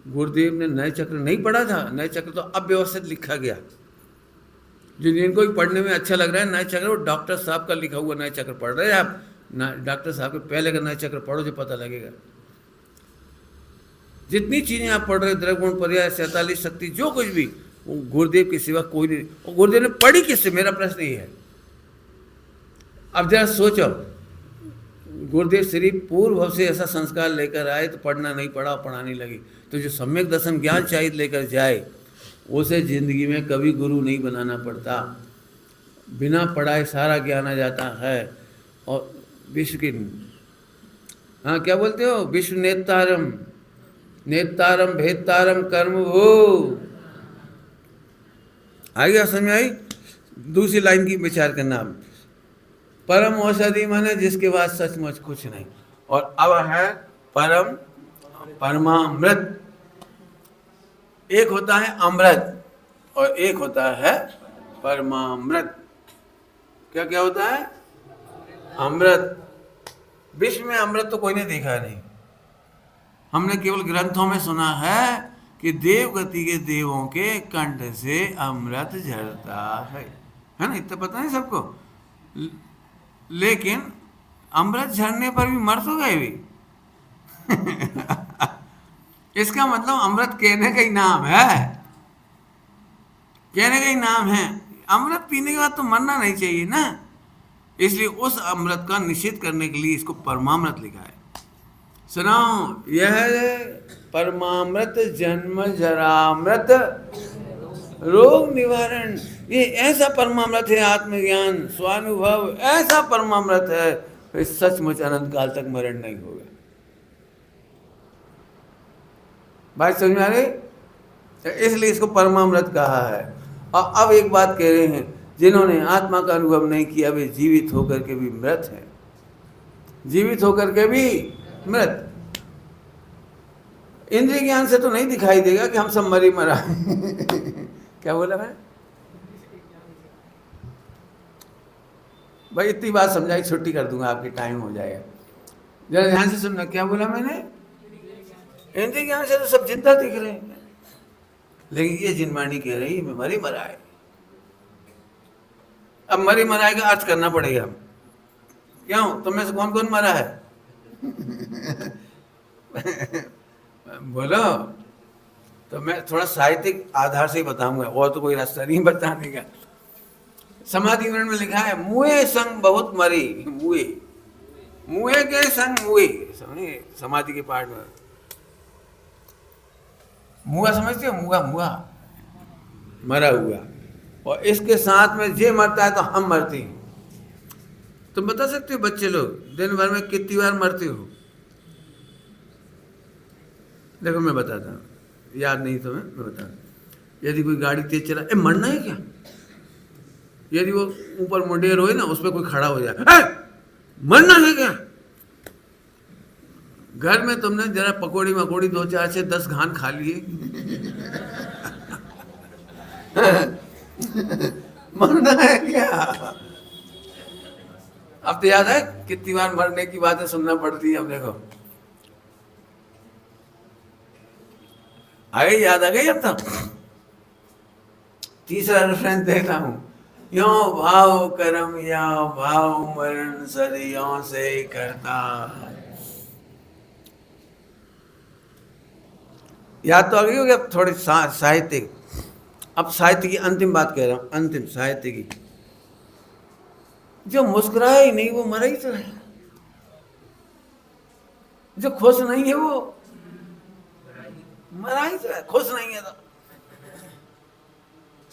गुरुदेव ने नए चक्र नहीं पढ़ा था, नए चक्र तो अव्यवस्थित लिखा गया। जिनको भी पढ़ने में अच्छा लग रहा है नए चक्र, वो डॉक्टर साहब का लिखा हुआ नए चक्र पढ़ रहे हैं आप, डॉक्टर साहब के पहले का नए चक्र पढ़ो जो पता लगेगा। जितनी चीज़ें आप पढ़ रहे, द्रगुण पर्याय 47 शक्ति जो कुछ भी, वो गुरुदेव के सिवा कोई नहीं। और गुरुदेव ने पढ़ी किससे, मेरा प्रश्न ये है। अब जरा सोचो, गुरुदेव श्री पूर्व से ऐसा संस्कार लेकर आए तो पढ़ना नहीं पड़ा, पढ़ाने लगे, तो जो सम्यक दर्शन ज्ञान चाहिए लेकर जाए उसे जिंदगी में कभी गुरु नहीं बनाना पड़ता, बिना पढ़ाए सारा ज्ञान आ जाता है। और विश्व की, हाँ क्या बोलते हो, विश्व नेतारम नेतारम भेदतारम कर्म वो, आ गया समझ में आई? दूसरी लाइन की विचार करना। परम औषधि माने जिसके बाद सचमुच कुछ नहीं। और अब है परमामृत। एक होता है अमृत और एक होता है परमामृत। क्या क्या होता है? अमृत। विश्व में अमृत तो कोई ने देखा नहीं, हमने केवल ग्रंथों में सुना है कि देवगति के देवों के कंठ से अमृत झरता है ना, इतना पता है सबको। लेकिन अमृत झरने पर भी मर तो गए भी इसका मतलब अमृत कहने का ही नाम है, कहने का ही नाम है। अमृत पीने के बाद तो मरना नहीं चाहिए ना, इसलिए उस अमृत का निषेध करने के लिए इसको परमामृत लिखा है। सुनाओ, यह परमामृत जन्म जरामृत रोग निवारण, ये ऐसा परमामृत है। आत्मज्ञान स्वानुभव ऐसा परमामृत है, फिर सचमुच अनंत काल तक मरण नहीं होगा। बात समझ में आ रही? तो इसलिए इसको परमामृत कहा है। और अब एक बात कह रहे हैं, जिन्होंने आत्मा का अनुभव नहीं किया वे जीवित होकर के भी मृत हैं, जीवित होकर के भी मृत। इंद्रिय ज्ञान से तो नहीं दिखाई देगा कि हम सब मरी मरा क्या बोला मैं भाई? इतनी बात समझाई, छुट्टी कर दूंगा, आपकी टाइम हो जाएगा। जरा ध्यान से सुनना, क्या बोला मैंने? इंद्रिय ज्ञान से तो सब जिंदा दिख रहे हैं, लेकिन ये जिनवाणी कह रही है मैं मरी मरा है। अब मरी मराए का अर्थ करना पड़ेगा। क्यों? तुम में से कौन कौन मरा है? बोलो। तो मैं थोड़ा साहित्यिक आधार से ही बताऊंगा, और तो कोई रास्ता नहीं बताने का। समाधि विवरण में लिखा है, मुए संग बहुत मरी। मुए, मुए के संग मुए, समझे? समाधि के पाठ में मुआ समझते हो? मुआ, मुआ मरा हुआ। और इसके साथ में जे मरता है तो हम मरते हैं। तुम बता सकते हो बच्चे लोग दिन भर में कितनी बार मरते हो? देखो मैं बताता हूँ, याद नहीं तो मैं बताता हूँ। यदि कोई गाड़ी तेज चला, मरना है क्या? यदि वो ऊपर मुंडेर हो ना, उस पर कोई खड़ा हो जाए, मरना है क्या? घर में तुमने जरा पकौड़ी मकोड़ी 2 4 से 10 घान खा लिए मरना है क्या? अब तो याद है कितनी बार मरने की बातें सुनना पड़ती है। अब देखो आ गई, याद आ गई। अब तक तीसरा रेफरेंस देता हूं, यो भाव कर्म या भाव मरण सदियों से करता। याद तो आ गई होगी। अब थोड़ी साहित्य, अब साहित्य की अंतिम बात कह रहा हूं, अंतिम साहित्य की। जो मुस्कुराए ही नहीं वो मरा ही तो है, जो खुश नहीं है वो मरा ही तो है, खुश नहीं है तो।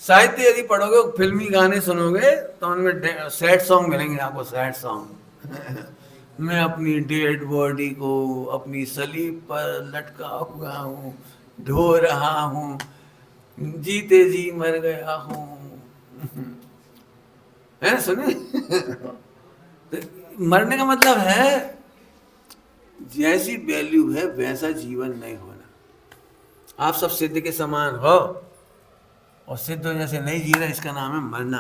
साहित्य यदि पढ़ोगे, फिल्मी गाने सुनोगे तो उनमें सैड सॉन्ग मिलेंगे आपको, सैड सॉन्ग। मैं अपनी डेड बॉडी को अपनी सलीब पर लटका हुआ हूँ, ढो रहा हूँ, जीते जी मर गया हूँ, है सुने? मरने का मतलब है जैसी वैल्यू है वैसा जीवन नहीं होना। आप सब सिद्ध के समान हो, और सिद्ध हो जैसे नहीं जी रहे, इसका नाम है मरना।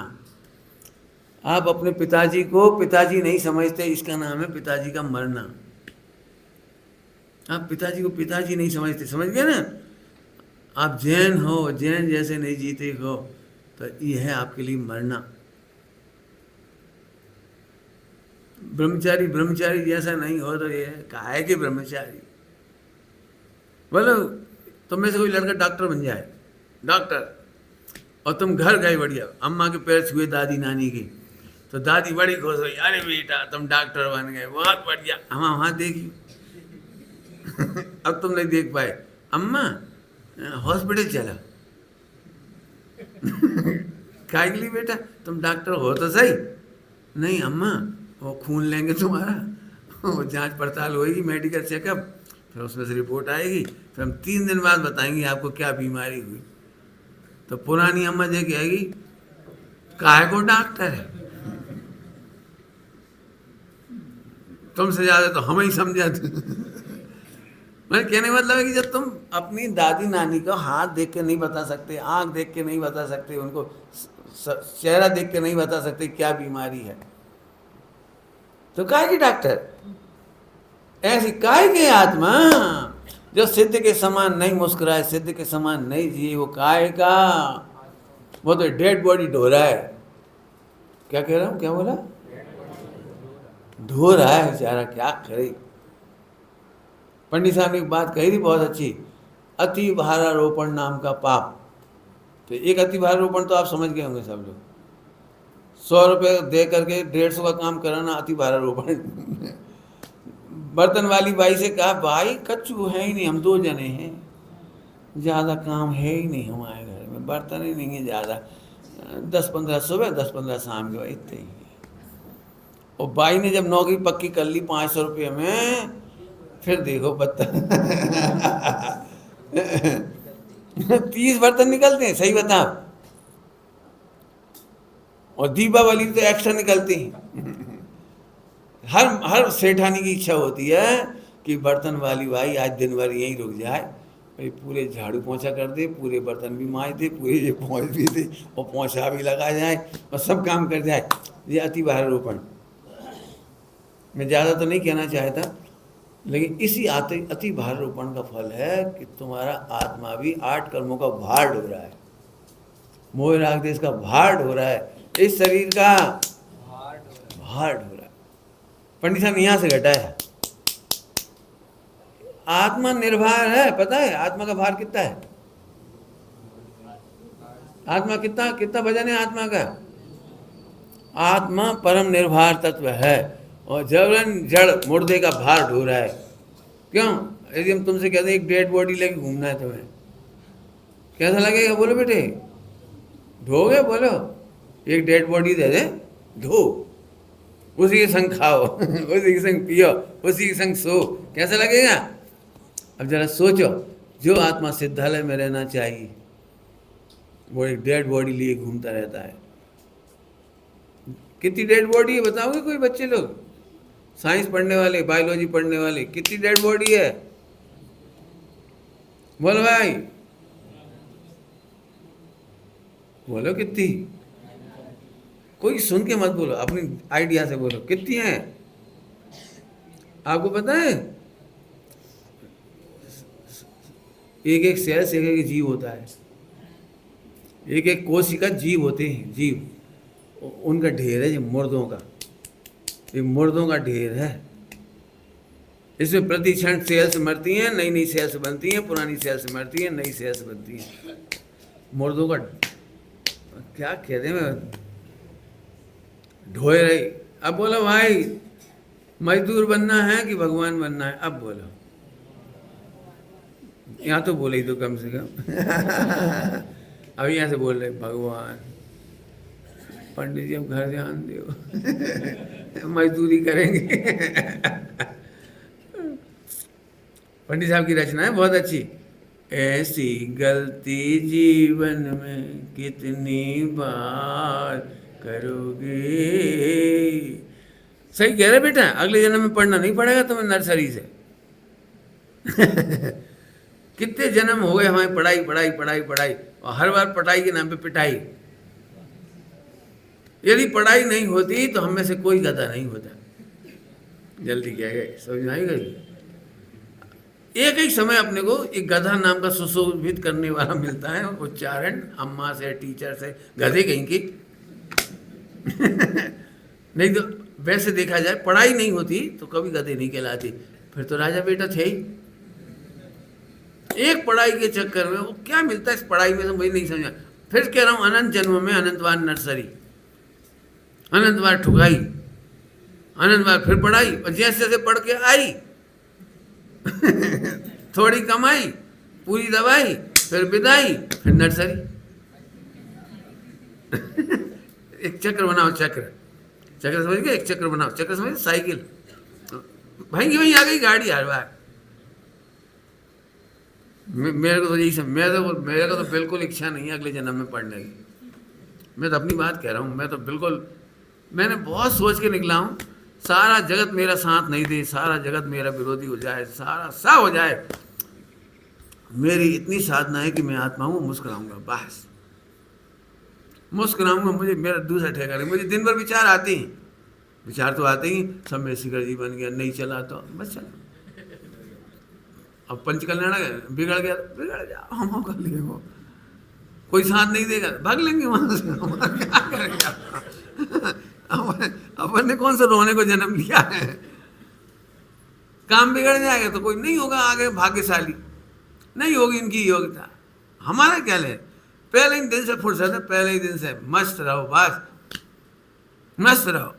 आप अपने पिताजी को पिताजी नहीं समझते, इसका नाम है पिताजी का मरना। आप पिताजी को पिताजी नहीं समझते, समझ गए ना? आप जैन हो, जैन जैसे नहीं जीते हो, तो ये है आपके लिए मरना। ब्रह्मचारी ब्रह्मचारी जैसा नहीं हो तो ये काहे के ब्रह्मचारी? बोलो, तुम में से कोई लड़का डॉक्टर बन जाए, डॉक्टर, और तुम घर गए बढ़िया, अम्मा के पैर छुए दादी नानी के, तो दादी बड़ी खुश हुई, अरे बेटा तुम डॉक्टर बन गए, बहुत बढ़िया। हम वहाँ देखी अब तुम नहीं देख पाए, अम्मा हॉस्पिटल चला काय के लिए बेटा? तुम डॉक्टर हो तो सही। नहीं अम्मा, वो खून लेंगे तुम्हारा, वो जांच पड़ताल होगी, मेडिकल चेकअप, फिर उसमें से रिपोर्ट आएगी, फिर हम 3 दिन बाद बताएंगे आपको क्या बीमारी हुई। तो पुरानी अम्मा जी कहेगी, काहे को डॉक्टर है, तुमसे ज्यादा तो हम ही समझाते। मैं कहने मतलब है कि जब तुम अपनी दादी नानी का हाथ देख के नहीं बता सकते, आंख देख के नहीं बता सकते, उनको चेहरा देख के नहीं बता सकते क्या बीमारी है, तो काहे की डॉक्टर? ऐसी काहे की आत्मा जो सिद्ध के समान नहीं मुस्कुराए, सिद्ध के समान नहीं जिए, वो काहे का? वो तो डेड बॉडी ढो रहा है। क्या कह रहा हूं, क्या बोला? ढो रहा है बेचारा, क्या करे। पंडित साहब ने एक बात कही थी बहुत अच्छी, अति भारारोपण नाम का पाप। तो एक अति भारारोपण तो आप समझ गए होंगे सब लोग, 100 रुपये दे करके 150 का काम कराना अति भारारोपण बर्तन वाली बाई से कहा, भाई कच्चू है ही नहीं, हम 2 जने हैं, ज़्यादा काम है ही नहीं हमारे घर में, बर्तन ही नहीं है ज़्यादा, 10-15 सुबह 10-15 शाम के, इतने ही। और बाई ने जब नौकरी पक्की कर ली 500 रुपये में, फिर देखो बर्तन 30 बर्तन निकलते हैं, सही बताओ। और दीपावली तो एक्स्ट्रा निकलती हैं। हर सेठानी की इच्छा होती है कि बर्तन वाली भाई आज दिन भर यहीं रुक जाए, भाई पूरे झाड़ू पोंछा कर दे, पूरे बर्तन भी मांज दे, पूरे ये पोंछ भी दे, और पोंछा भी लगा जाए, और सब काम कर जाए। ये अति भारारोपण, मैं ज़्यादा तो नहीं कहना चाहता, लेकिन इसी अति भारारोपण का फल है कि तुम्हारा आत्मा भी 8 कर्मों का भार ढो रहा है, मोह राग देश का भार ढो रहा है, इस शरीर का भार ढो रहा है। पंडित साहब यहाँ से घटाया, आत्मा निर्भर है, पता है आत्मा का भार कितना है? आत्मा कितना वजन है आत्मा का? आत्मा परम निर्भर तत्व है, और जड़ मुर्दे का भार ढो रहा है। क्यों? यदि हम तुमसे कहते हैं एक डेड बॉडी लेके घूमना है तुम्हें, कैसा लगेगा? बोलो बेटे, ढोगे? बोलो, एक डेड बॉडी दे दे, ढो, उसी के संग खाओ उसी के संग पियो, उसी के संग सो, कैसा लगेगा? अब जरा सोचो, जो आत्मा सिद्धालय में रहना चाहिए वो एक डेड बॉडी लिए घूमता रहता है। कितनी डेड बॉडी है बताओगे कोई बच्चे लोग? साइंस पढ़ने वाले, बायोलॉजी पढ़ने वाले, कितनी डेड बॉडी है? बोलो भाई, बोलो कितनी? कोई सुन के मत बोलो, अपनी आइडिया से बोलो, कितनी है? आपको पता है? एक एक सेल्स एक एक जीव होता है, एक एक कोशिका जीव होते हैं, जीव, उनका ढेर है ये मुर्दों का, ये मुर्दों का ढेर है। इसमें प्रति क्षण सेल्स मरती हैं, नई नई सेल्स बनती हैं, पुरानी सेल्स मरती हैं, नई सेल्स बनती हैं, मुर्दों का क्या कहते हैं, ढोए रही। अब बोलो भाई, मजदूर बनना है कि भगवान बनना है? अब बोलो, यहाँ तो बोले ही तो कम से कम अभी यहाँ से बोल रहे भगवान। पंडित जी अब घर ध्यान दो मजदूरी करेंगे पंडित साहब की रचना है बहुत अच्छी। ऐसी गलती जीवन में कितनी बार करोगे। सही कह रहे बेटा, अगले जन्म में पढ़ना नहीं पड़ेगा तुम्हें नर्सरी से कितने जन्म हो गए हमारी पढ़ाई पढ़ाई पढ़ाई पढ़ाई, और हर बार पढ़ाई के नाम पे पिटाई। यदि पढ़ाई नहीं होती तो हम में से कोई गधा नहीं होता। जल्दी कह गए, समझ में आई गई? एक ही समय अपने को एक गधा नाम का सुशोभित करने वाला मिलता है, उच्चारण अम्मा से, टीचर से, गधे कहीं की नहीं तो वैसे देखा जाए पढ़ाई नहीं होती तो कभी गधे नहीं कहलाती, फिर तो राजा बेटा थे ही। एक पढ़ाई के चक्कर में वो क्या मिलता है इस पढ़ाई में, तो मुझे नहीं समझा। फिर कह रहा हूँ, अनंत जन्म में अनंत बार नर्सरी, अनंत बार ठुकाई, अनंत बार फिर पढ़ाई, और जैसे जैसे पढ़ के आई थोड़ी कमाई, पूरी दवाई, फिर विदाई, फिर नर्सरी एक चक्र बनाओ, चक्र समझ गए? एक चक्र बनाओ, चक्र समझ, साइकिल भाई वहीं आ गई गाड़ी हर बार। मेरे को तो यही मेरे को तो बिल्कुल इच्छा नहीं है अगले जन्म में पढ़ने की। मैं तो अपनी बात कह रहा हूँ, मैं तो बिल्कुल, मैंने बहुत सोच के निकला हूँ। सारा जगत मेरा साथ नहीं दे, सारा जगत मेरा विरोधी हो जाए, सारा सब हो जाए, मेरी इतनी साधना है कि मैं आत्मा हूँ, मुस्कुराऊंगा, बस मुस्कुराऊंगा। मुझे मेरा दूसरा ठेका नहीं। मुझे दिन भर विचार आते ही, विचार तो आते ही, सब में शिखर जी बन गया, नहीं चला तो बस चला। अब पंचकल्याण बिगड़ गया, बिगड़ गया, हम कर लिए, वो कोई साथ नहीं देगा, भाग लेंगे वहां से, क्या करेंगे अपन ने कौन सा रोने को जन्म लिया है। काम बिगड़ जाएगा तो कोई नहीं होगा आगे भाग्यशाली, नहीं होगी इनकी योग्यता। हमारा क्या ले, पहले ही दिन से फुर्सत है, पहले ही दिन से मस्त रहो, बस मस्त रहो।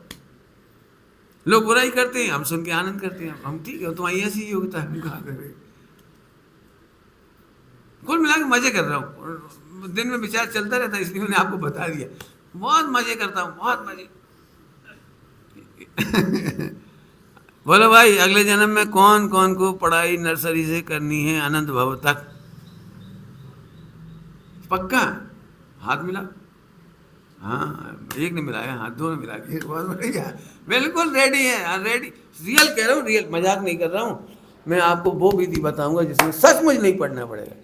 लोग बुराई करते हैं, हम सुन के आनंद करते हैं, हम ठीक है तुम्हारी ऐसी योग्यता है, हम कहा करें। कुल मिला के मजे कर रहा हूँ, दिन में विचार चलता रहता है, इसलिए मैंने आपको बता दिया। बहुत मजे करता हूँ, बहुत मजे। बोलो भाई, अगले जन्म में कौन कौन को पढ़ाई नर्सरी से करनी है अनंत भव तक? पक्का? हाथ मिला। हाँ, एक ने मिलाया हाथ, दो ने मिला के, बहुत बढ़िया, बिल्कुल रेडी है, हाँ रेडी। रियल कह रहा हूँ, रियल, मजाक नहीं कर रहा हूँ। मैं आपको वो विधि बताऊंगा जिसमें सचमुच नहीं पढ़ना पड़ेगा।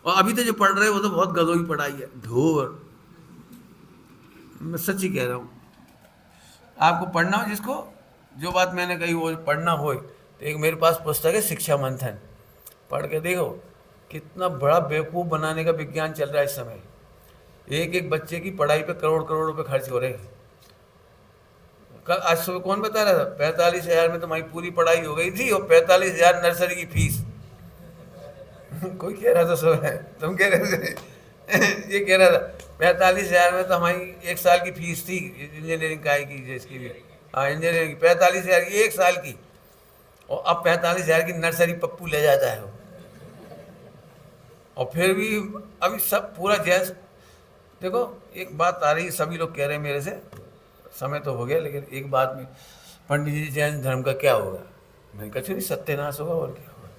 और अभी तो जो पढ़ रहे हो वो तो बहुत गधों की पढ़ाई है, ढोर। मैं सच्ची कह रहा हूँ, आपको पढ़ना हो, जिसको जो बात मैंने कही वो पढ़ना हो, तो एक मेरे पास पुस्तक है शिक्षा मंथन, पढ़ के देखो। कितना बड़ा बेवकूफ़ बनाने का विज्ञान चल रहा है इस समय। एक एक बच्चे की पढ़ाई पे करोड़ करोड़ रुपए खर्च हो रहे हैं। कल आज सुबह कौन बता रहा था, 45,000 में तुम्हारी पूरी पढ़ाई हो गई थी, और 45,000 नर्सरी की फीस। कोई कह रहा था सुबह, तुम कह रहे थे ये कह रहा था 45,000 में तो हमारी एक साल की फीस थी इंजीनियरिंग का की, जिसकी भी, हाँ इंजीनियरिंग की 45,000 की एक साल की, और अब 45,000 की नर्सरी पप्पू ले जाता है वो। और फिर भी अभी सब पूरा जैस, देखो एक बात आ रही है, सभी लोग कह रहे हैं मेरे से, समय तो हो गया, लेकिन एक बात में, पंडित जी जैन धर्म का क्या होगा? मैंने कहा नहीं, सत्यानाश होगा, और क्या होगा।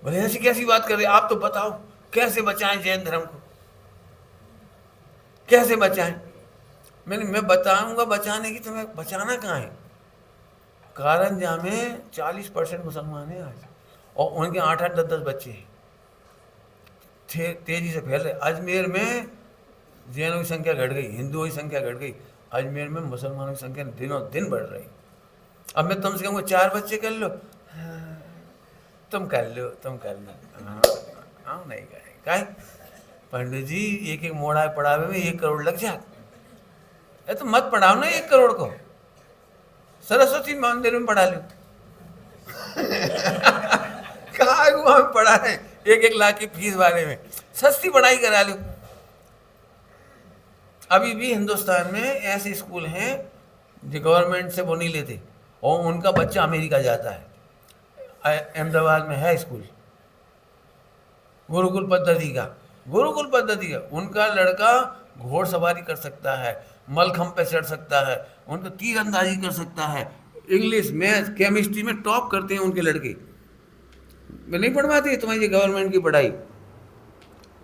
बोले ऐसी कैसी बात कर रहे, आप तो बताओ कैसे बचाएं जैन धर्म को, कैसे बचाएं? मैं बताऊंगा बचाने की, तुम्हें बचाना कहाँ है? कारंजा में 40% मुसलमान हैं आज, और उनके 8-8, 10-10 बच्चे हैं, तेजी से फैल रहे। अजमेर में जैनों की संख्या घट गई, हिंदुओं की संख्या घट गई, अजमेर में मुसलमानों की संख्या दिनों दिन बढ़ रही। अब मैं तुमसे कहूँगा 4 बच्चे कर लो, हाँ, तुम कर लो, तुम कर लो, हाँ हाँ नहीं कहे पंडित जी, एक एक मोड़ा पढ़ावे में 1 करोड़ लग जाए, तो मत पढ़ाओ ना 1 करोड़ को, सरस्वती मंदिर में पढ़ा लो। कहाँ वहाँ पढ़ा है 1-1 लाख की फीस वाले में, सस्ती पढ़ाई करा लो। अभी भी हिंदुस्तान में ऐसे स्कूल हैं जो गवर्नमेंट से वो नहीं लेते, और उनका बच्चा अमेरिका जाता है। अहमदाबाद में है स्कूल गुरुकुल पद्धति का, गुरुकुल पद्धति का, उनका लड़का घोड़सवारी कर सकता है, मलखंभ पे चढ़ सकता है, उनका तीरंदाजी कर सकता है, इंग्लिश मैथ केमिस्ट्री में टॉप करते हैं उनके लड़के। वे नहीं पढ़वाती तुम्हारी ये गवर्नमेंट की पढ़ाई,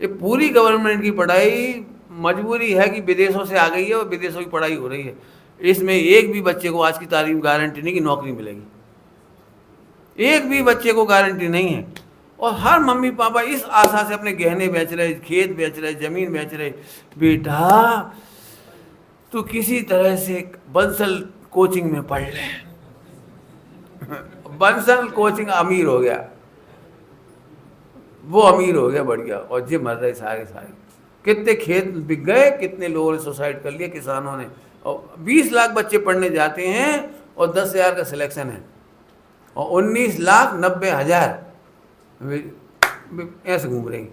ये पूरी गवर्नमेंट की पढ़ाई मजबूरी है कि विदेशों से आ गई है, और विदेशों की पढ़ाई हो रही है। इसमें एक भी बच्चे को आज की तारीख में गारंटी नहीं कि नौकरी मिलेगी, एक भी बच्चे को गारंटी नहीं है। और हर मम्मी पापा इस आशा से अपने गहने बेच रहे, खेत बेच रहे, जमीन बेच रहे, बेटा तू किसी तरह से बंसल कोचिंग में पढ़ ले। बंसल कोचिंग अमीर हो गया, वो अमीर हो गया बढ़िया, और जे मर रहे सारे सारे। कितने खेत बिक गए, कितने लोगों ने सुसाइड कर लिया किसानों ने। और 20 लाख बच्चे पढ़ने जाते हैं और 10,000 का सिलेक्शन है, और 19,90,000 ऐसे घूम रही।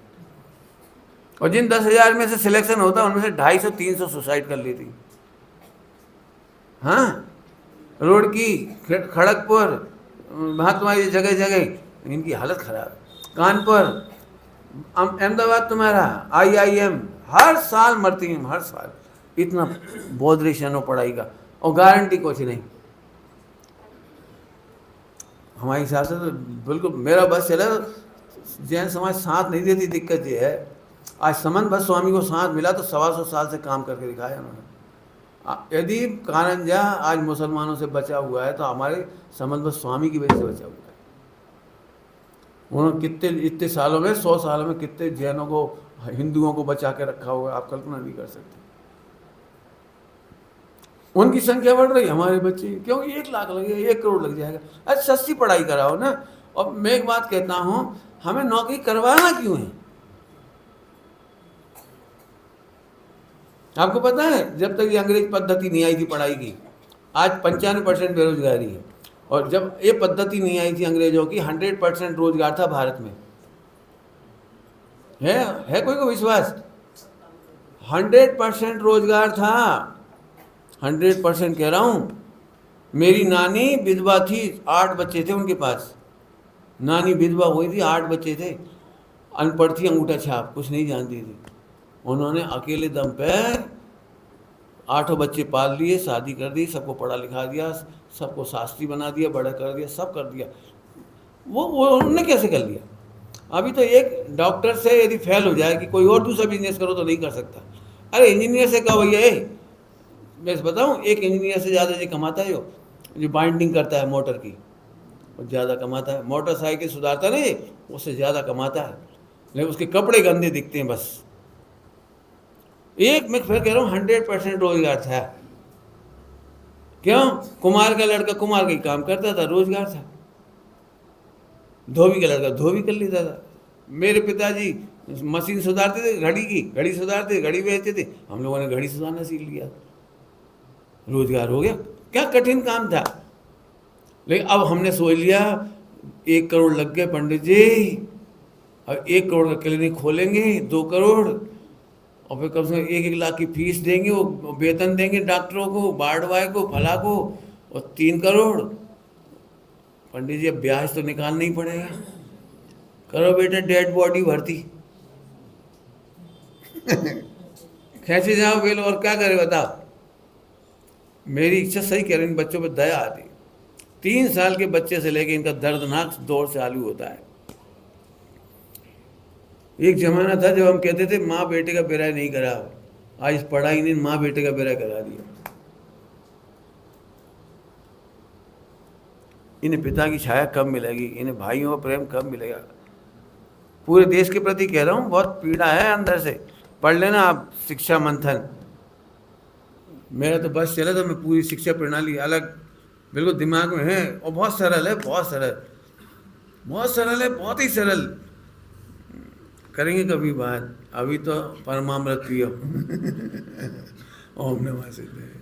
और जिन 10,000 में से सिलेक्शन होता उनमें से 250-300 सुसाइड कर लेती। हाँ, रोड की खड़गपुर, वहाँ तुम्हारी जगह जगह इनकी हालत खराब। कानपुर, अहमदाबाद तुम्हारा IIM, हर साल मरती हैं, हर साल। इतना बॉदरेशन हो पढ़ाई का, और गारंटी कुछ नहीं। हमारे हिसाब से तो बिल्कुल मेरा बस चला, जैन समाज साथ नहीं देती। दिक्कत ये है, आज समन बस स्वामी को साथ मिला तो 125 साल से काम करके दिखाया उन्होंने। यदि कारंजा आज मुसलमानों से बचा हुआ है तो हमारे समन बस स्वामी की वजह से बचा हुआ है। उन्होंने कितने इतने सालों में, 100 सालों में कितने जैनों को, हिंदुओं को बचा के रखा हुआ है, आप कल्पना नहीं कर सकते। उनकी संख्या बढ़ रही, हमारे बच्चे क्योंकि 1 लाख लगे, 1 करोड़ लग जाएगा। अच्छा सस्ती पढ़ाई कराओ ना। और मैं एक बात कहता हूँ, हमें नौकरी करवाना क्यों है? आपको पता है जब तक ये अंग्रेज पद्धति नहीं आई थी पढ़ाई की, आज 95% बेरोजगारी है। और जब ये पद्धति नहीं आई थी अंग्रेजों की, 100% रोजगार था भारत में। है कोई को विश्वास? 100% रोजगार था, 100% कह रहा हूँ। मेरी नानी विधवा थी, 8 बच्चे थे उनके पास। नानी विधवा हुई थी, 8 बच्चे थे, अनपढ़ थी, अंगूठा छाप, कुछ नहीं जानती थी। उन्होंने अकेले दम पे 8 बच्चे पाल लिए, शादी कर दी, सबको पढ़ा लिखा दिया, सबको शास्त्री बना दिया, बड़ा कर दिया, सब कर दिया। वो उन्होंने कैसे कर लिया? अभी तो एक डॉक्टर से यदि फेल हो जाए कि कोई और दूसरा बिजनेस करो तो नहीं कर सकता। अरे इंजीनियर से कहो भैया, मैं बताऊँ, एक इंजीनियर से ज़्यादा ये कमाता है जो बाइंडिंग करता है मोटर की, वो ज़्यादा कमाता है। मोटरसाइकिल सुधारता नहीं, उससे ज़्यादा कमाता है, लेकिन उसके कपड़े गंदे दिखते हैं बस। एक मैं फिर कह रहा हूँ 100% रोजगार था। क्यों? कुमार का लड़का कुमार का ही काम करता था, रोजगार था। धोबी का लड़का धोबी कर लेता था। मेरे पिताजी मशीन सुधारते थे, घड़ी की, घड़ी सुधारते, घड़ी बेचते थे, हम लोगों ने घड़ी सुधारना सीख लिया, रोजगार हो गया। क्या कठिन काम था। लेकिन अब हमने सोच लिया 1 करोड़ लग गए पंडित जी, अब 1 करोड़ का क्लिनिक खोलेंगे, 2 करोड़, और फिर कम से कम 1-1 लाख की फीस देंगे, वो वेतन देंगे डॉक्टरों को, वार्ड बॉय को, फला को, और 3 करोड़। पंडित जी अब ब्याज तो निकालना ही पड़ेगा। करो बेटा डेड बॉडी भर्ती। खैचे जाओ बेल, और क्या करे बताओ। मेरी इच्छा, सही कह रहे हैं, इन बच्चों पर दया आती। 3 साल के बच्चे से लेके इनका दर्दनाक दौर से चालू होता है। एक जमाना था जब हम कहते थे माँ बेटे का बेरा नहीं करा, आज पढ़ा ही नहीं, माँ बेटे का बेरा करा दिया। इन्हें पिता की छाया कब मिलेगी, इन्हें भाइयों का प्रेम कब मिलेगा? पूरे देश के प्रति कह रहा हूँ, बहुत पीड़ा है अंदर से। पढ़ लेना आप शिक्षा मंथन, मेरा तो बस चला तो मैं पूरी शिक्षा प्रणाली अलग बिल्कुल दिमाग में है, और बहुत सरल है, बहुत सरल, बहुत सरल है, बहुत ही सरल। करेंगे कभी बात, अभी तो परमामृत पियो। ओम नमः शिवाय।